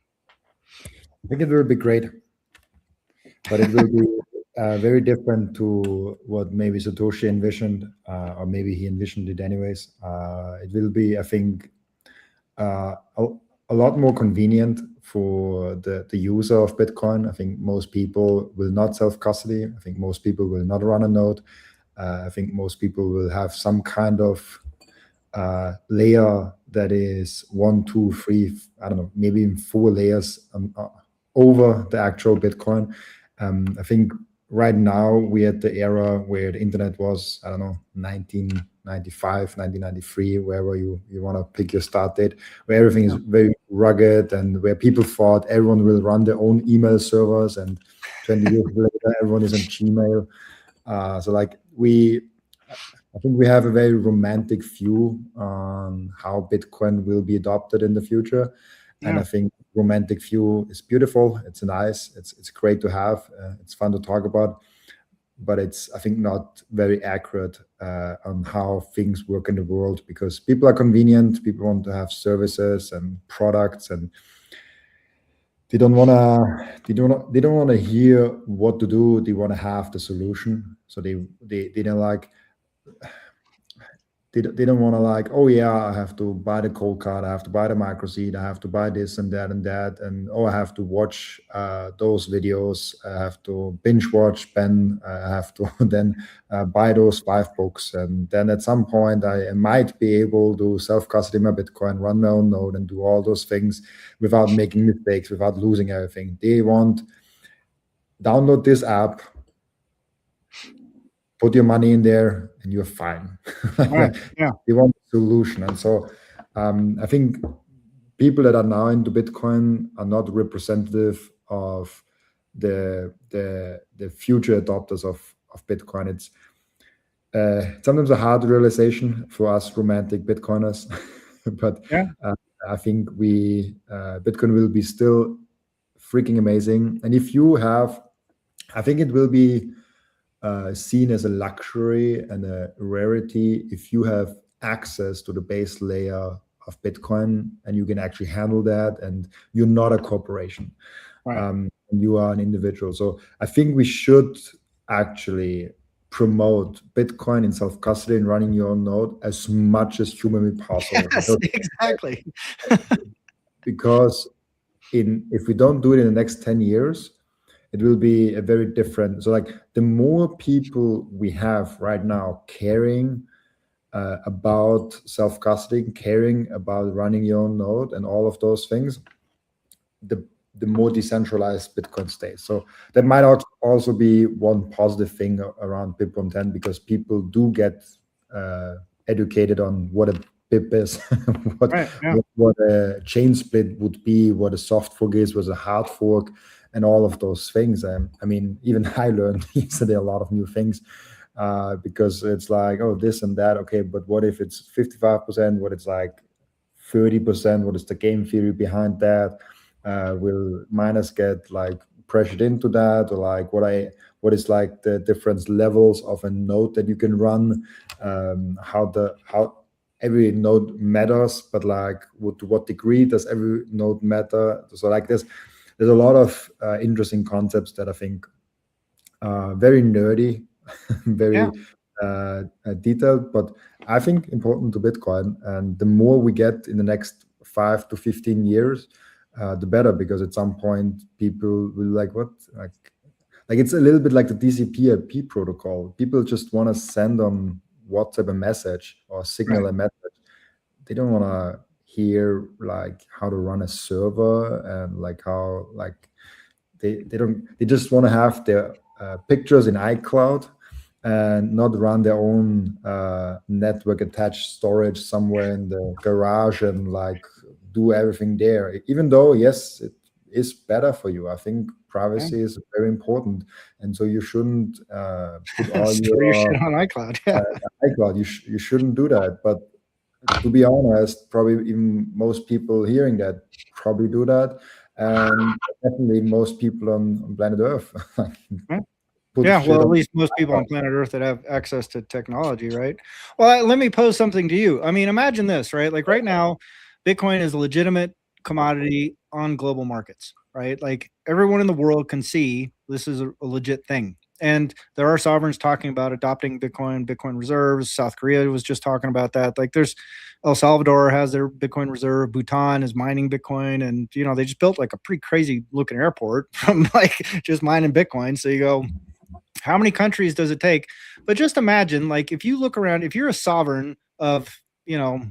I think it will be great, but it will be very different to what maybe Satoshi envisioned, or maybe he envisioned it anyways. It will be, I think, a lot more convenient for the user of Bitcoin. I think most people will not self-custody. I think most people will not run a node. I think most people will have some kind of layer that is 1, 2, 3, I don't know, maybe even 4 layers over the actual Bitcoin. I think right now we're at the era where the internet was, I don't know, 1995, 1993, wherever you want to pick your start date, where everything is very rugged and where people thought everyone will run their own email servers, and 20 years later everyone is on Gmail. I think we have a very romantic view on how Bitcoin will be adopted in the future. Yeah. And I think romantic view is beautiful. It's nice. It's great to have. It's fun to talk about, but it's, I think, not very accurate on how things work in the world, because people are convenient. People want to have services and products, and they don't want to hear what to do. They want to have the solution. So they don't like. They don't want to like, oh yeah, I have to buy the cold card, I have to buy the MicroSeed, I have to buy this and that, and oh, I have to watch those videos, I have to binge watch Ben, I have to then buy those 5 books, and then at some point I might be able to self-custody my Bitcoin, run my own node, and do all those things without making mistakes, without losing everything. They want, download this app, put your money in there, and you're fine. Right. Yeah. They want a solution. And so I think people that are now into Bitcoin are not representative of the future adopters of Bitcoin. It's sometimes a hard realization for us romantic Bitcoiners, but yeah. I think Bitcoin will be still freaking amazing. And if you have, I think it will be seen as a luxury and a rarity if you have access to the base layer of Bitcoin and you can actually handle that, and you're not a corporation, right. And you are an individual. So I think we should actually promote Bitcoin in self-custody and running your own node as much as humanly possible. Yes, exactly. Because if we don't do it in the next 10 years, it will be a very different. So like the more people we have right now caring about self-custody, caring about running your own node and all of those things, the more decentralized Bitcoin stays. So that might also be one positive thing around Bitcoin 10, because people do get educated on what a BIP is, what, Right. Yeah. what a chain split would be, what a soft fork is, what a hard fork, and all of those things. I mean, even I learned yesterday a lot of new things because it's like, oh, this and that. Okay, but what if it's 55%? What it's like 30%? What is the game theory behind that? Will miners get like pressured into that, or like what is like the different levels of a node that you can run? How every node matters, but like to what degree does every node matter? So like there's a lot of interesting concepts that I think are very nerdy, very detailed, but I think important to Bitcoin. And the more we get in the next 5 to 15 years, the better, because at some point people will like, what, like it's a little bit like the TCP/IP protocol. People just want to send on WhatsApp a message or signal a message. They don't want to hear like how to run a server and like how like they just want to have their pictures in iCloud and not run their own network attached storage somewhere in the garage and like do everything there. Even though, yes, it is better for you. I think privacy is very important, and so you shouldn't put all your shit on iCloud. Yeah. iCloud. You shouldn't do that. But to be honest, probably even most people hearing that probably do that, and definitely most people on planet Earth. Yeah, well, at least most people on planet Earth that have access to technology, right? Well, let me pose something to you. I mean, imagine this, right? Like right now, Bitcoin is a legitimate commodity on global markets, right? Like everyone in the world can see this is a legit thing. And there are sovereigns talking about adopting Bitcoin reserves. South Korea was just talking about that. Like there's El Salvador has their Bitcoin reserve. Bhutan is mining Bitcoin. And, you know, they just built like a pretty crazy looking airport from like just mining Bitcoin. So you go, how many countries does it take? But just imagine, like, if you look around, if you're a sovereign of, you know,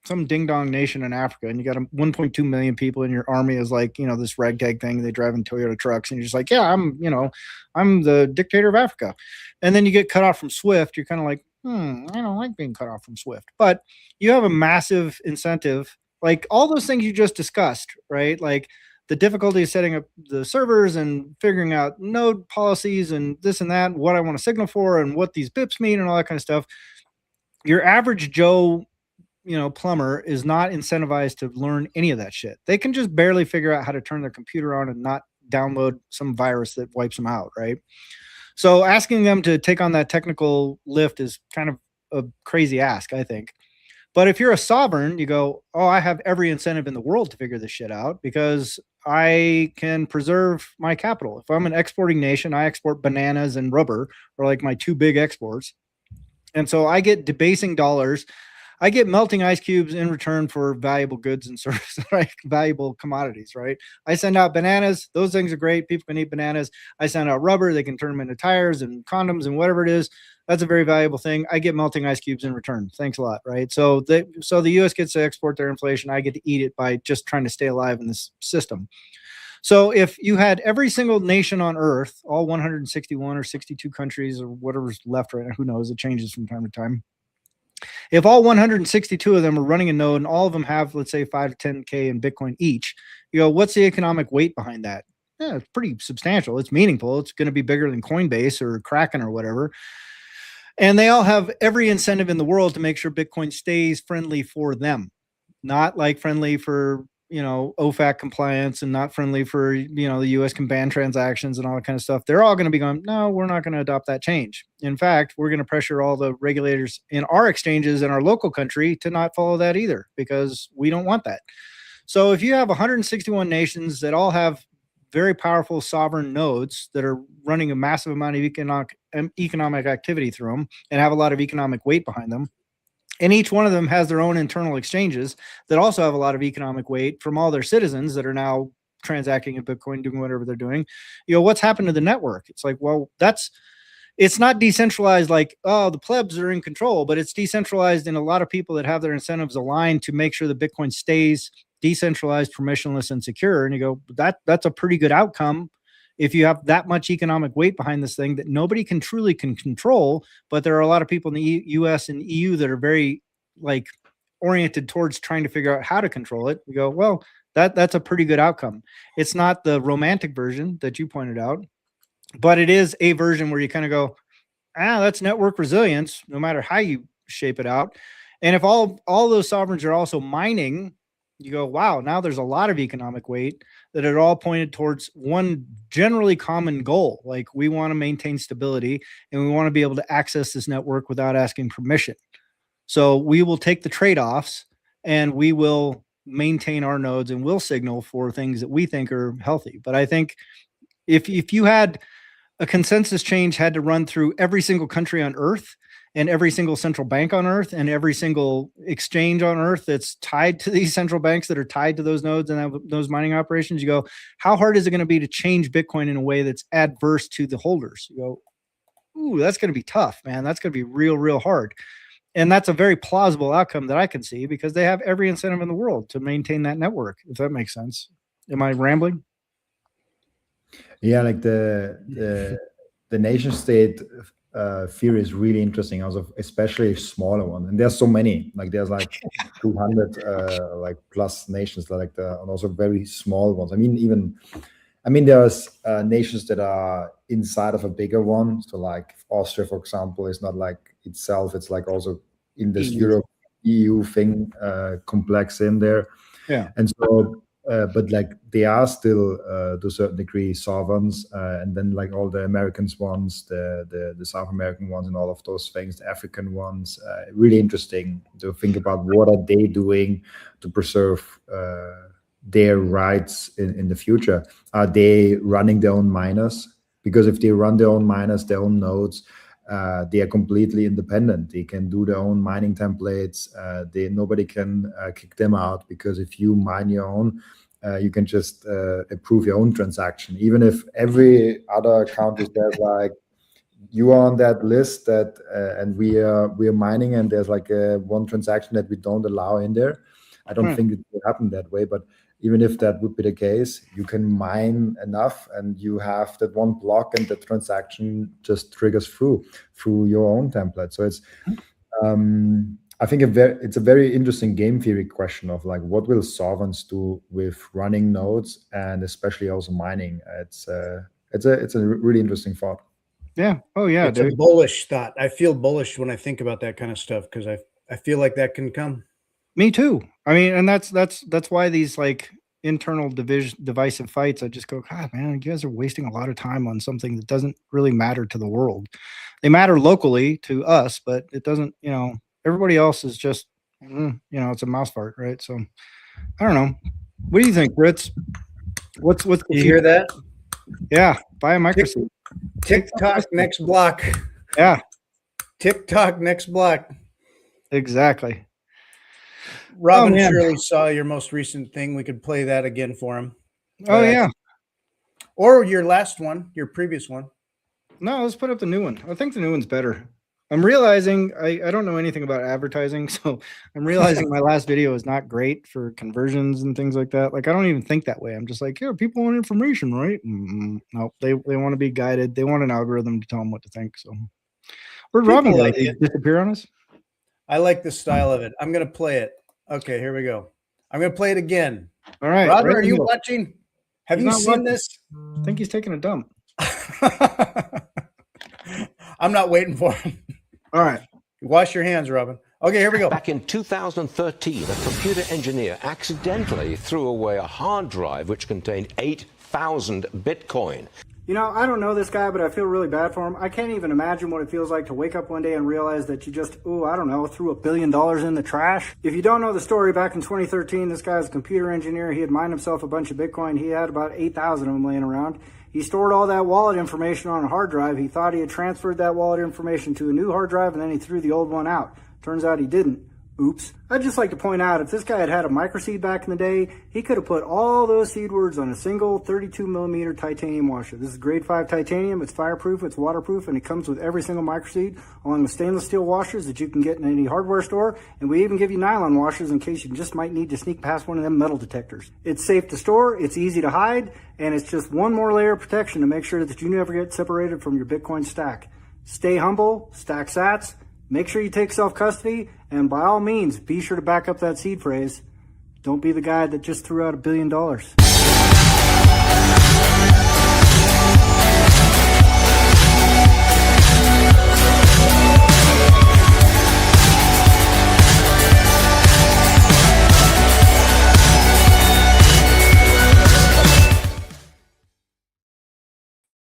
some ding dong nation in Africa, and you got 1.2 million people, and your army is like, you know, this ragtag thing. They drive in Toyota trucks, and you're just like, yeah, I'm the dictator of Africa. And then you get cut off from SWIFT. You're kind of like, I don't like being cut off from SWIFT. But you have a massive incentive, like all those things you just discussed, right? Like the difficulty of setting up the servers and figuring out node policies and this and that, what I want to signal for and what these BIPs mean and all that kind of stuff. Your average Joe, you know, plumber is not incentivized to learn any of that shit. They can just barely figure out how to turn their computer on and not download some virus that wipes them out, right? So asking them to take on that technical lift is kind of a crazy ask, I think. But if you're a sovereign, you go, oh, I have every incentive in the world to figure this shit out because I can preserve my capital. If I'm an exporting nation, I export bananas and rubber, or like my two big exports. And so I get debasing dollars. I get melting ice cubes in return for valuable goods and services, right? Valuable commodities, right? I send out bananas. Those things are great. People can eat bananas. I send out rubber. They can turn them into tires and condoms and whatever it is. That's a very valuable thing. I get melting ice cubes in return. Thanks a lot, right? So the U.S. gets to export their inflation. I get to eat it by just trying to stay alive in this system. So if you had every single nation on Earth, all 161 or 62 countries or whatever's left right now, who knows, it changes from time to time. If all 162 of them are running a node and all of them have, let's say, 5 to 10K in Bitcoin each, you go, what's the economic weight behind that? Yeah, it's pretty substantial. It's meaningful. It's going to be bigger than Coinbase or Kraken or whatever. And they all have every incentive in the world to make sure Bitcoin stays friendly for them, not like friendly for, you know, OFAC compliance and not friendly for, you know, the US can ban transactions and all that kind of stuff. They're all going to be going, no, we're not going to adopt that change. In fact, we're going to pressure all the regulators in our exchanges in our local country to not follow that either, because we don't want that. So if you have 161 nations that all have very powerful sovereign nodes that are running a massive amount of economic activity through them and have a lot of economic weight behind them, and each one of them has their own internal exchanges that also have a lot of economic weight from all their citizens that are now transacting in Bitcoin, doing whatever they're doing. You know, what's happened to the network? It's like, well, it's not decentralized like, oh, the plebs are in control, but it's decentralized in a lot of people that have their incentives aligned to make sure that Bitcoin stays decentralized, permissionless, and secure. And you go, that's a pretty good outcome if you have that much economic weight behind this thing that nobody can truly control. But there are a lot of people in the US and EU that are very like oriented towards trying to figure out how to control it, we go, well, that's a pretty good outcome. It's not the romantic version that you pointed out, but it is a version where you kind of go, that's network resilience, no matter how you shape it out. And if all those sovereigns are also mining, you go, wow, now there's a lot of economic weight that are all pointed towards one generally common goal. Like, we want to maintain stability and we want to be able to access this network without asking permission. So we will take the trade-offs and we will maintain our nodes and we'll signal for things that we think are healthy. But I think if you had a consensus change had to run through every single country on Earth and every single central bank on Earth and every single exchange on Earth that's tied to these central banks that are tied to those nodes and those mining operations, you go, how hard is it going to be to change Bitcoin in a way that's adverse to the holders? You go, ooh, that's going to be tough, man. That's going to be real, real hard. And that's a very plausible outcome that I can see, because they have every incentive in the world to maintain that network, if that makes sense. Am I rambling? Yeah, like the nation state theory is really interesting, also especially smaller ones, and there's so many. Like there's like 200 like plus nations, like and also very small ones. I mean there's nations that are inside of a bigger one. So like Austria, for example, is not like itself. It's like also in this Europe EU thing complex in there. Yeah, and so. But like they are still to a certain degree sovereigns, and then like all the Americans ones, the South American ones, and all of those things, the African ones, really interesting to think about what are they doing to preserve their rights in the future. Are they running their own miners? Because if they run their own miners, their own nodes, they are completely independent. They can do their own mining templates. Nobody can kick them out, because if you mine your own, you can just approve your own transaction. Even if every other account is there, like you are on that list that, and we are mining, and there's like one transaction that we don't allow in there. I don't think it will happen that way, but even if that would be the case, you can mine enough and you have that one block and the transaction just triggers through your own template. So it's, I think it's a very interesting game theory question of like, what will sovereigns do with running nodes and especially also mining? It's a really interesting thought. Yeah. Oh yeah. It's a bullish thought. I feel bullish when I think about that kind of stuff, because I feel like that can come. Me too. I mean, and that's why these like internal divisive fights, I just go, God, man, you guys are wasting a lot of time on something that doesn't really matter to the world. They matter locally to us, but it doesn't, everybody else is just, it's a mouse fart, right? So I don't know. What do you think, Fritz? What's you hear that? Yeah. Buy a MicroSeed. TikTok next block. Yeah. TikTok next block. Exactly. Robin surely saw your most recent thing. We could play that again for him. Oh, yeah. Or your last one, your previous one. No, let's put up the new one. I think the new one's better. I'm realizing I don't know anything about advertising, so I'm realizing my last video is not great for conversions and things like that. Like, I don't even think that way. I'm just like, yeah, people want information, right? No, they want to be guided. They want an algorithm to tell them what to think. So, where'd Robin go? Did he disappear on us? I like the style of it. I'm going to play it. Okay, here we go. I'm going to play it again. All right. Robin, are you watching? Have you seen this? I think he's taking a dump. I'm not waiting for him. All right. Wash your hands, Robin. Okay, here we go. Back in 2013, a computer engineer accidentally threw away a hard drive which contained 8,000 Bitcoin. I don't know this guy, but I feel really bad for him. I can't even imagine what it feels like to wake up one day and realize that you just, threw $1 billion in the trash. If you don't know the story, back in 2013, this guy was a computer engineer. He had mined himself a bunch of Bitcoin. He had about 8,000 of them laying around. He stored all that wallet information on a hard drive. He thought he had transferred that wallet information to a new hard drive, and then he threw the old one out. Turns out he didn't. Oops. I'd just like to point out, if this guy had had a MicroSeed back in the day, he could have put all those seed words on a single 32 millimeter titanium washer. This is grade 5 titanium. It's fireproof, it's waterproof, and it comes with every single MicroSeed, along with stainless steel washers that you can get in any hardware store. And we even give you nylon washers in case you just might need to sneak past one of them metal detectors. It's safe to store, it's easy to hide, and it's just one more layer of protection to make sure that you never get separated from your Bitcoin stack. Stay humble, stack sats, make sure you take self-custody, and by all means, be sure to back up that seed phrase. Don't be the guy that just threw out $1 billion.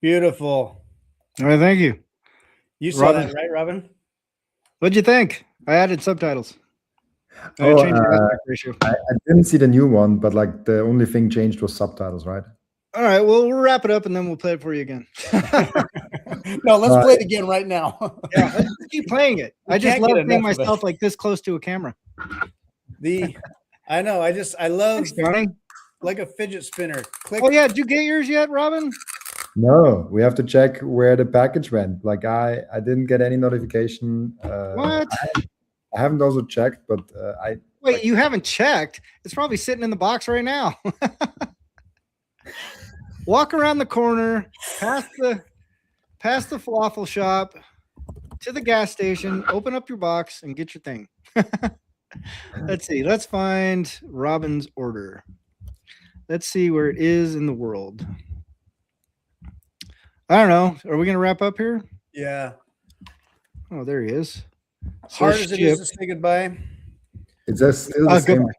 Beautiful. All right, thank you. You saw Robin. that, right, Robin? What'd you think? I added subtitles. I Oh, changed the aspect ratio. I didn't see the new one, but like the only thing changed was subtitles, right? All right, well, we'll wrap it up and then we'll play it for you again. No, let's play it again right now. Yeah, let's keep playing it. I just can't love get seeing enough of it. myself like this close to a camera. I know. I love Thanks, Johnny. like a fidget spinner. Click. Oh yeah, did you get yours yet, Robin? No, we have to check where the package went. Like I didn't get any notification. What? I haven't also checked, but Wait, you haven't checked? It's probably sitting in the box right now. Walk around the corner, past the falafel shop, to the gas station, open up your box and get your thing. Let's see. Let's find Robin's order. Let's see where it is in the world. I don't know. Are we going to wrap up here? Yeah. Oh, there he is. Hard as it is to say goodbye. it's just still the same. goodbye.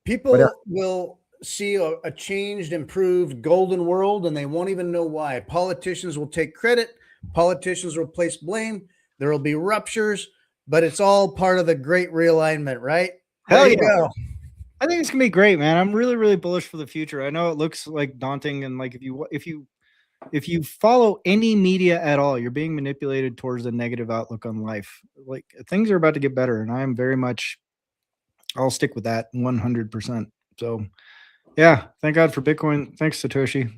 People will see a changed, improved, golden world, and they won't even know why. Politicians will take credit. Politicians will place blame. There will be ruptures, but it's all part of the great realignment, right? Hell There you yeah. go. I think it's gonna be great, man. I'm really, really bullish for the future. I know it looks like daunting, and like if you follow any media at all, you're being manipulated towards a negative outlook on life. Like things are about to get better, and I am very much. I'll stick with that 100%. So, yeah, thank God for Bitcoin. Thanks, Satoshi.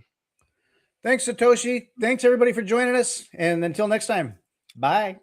Thanks, Satoshi. Thanks, everybody, for joining us. And until next time, bye.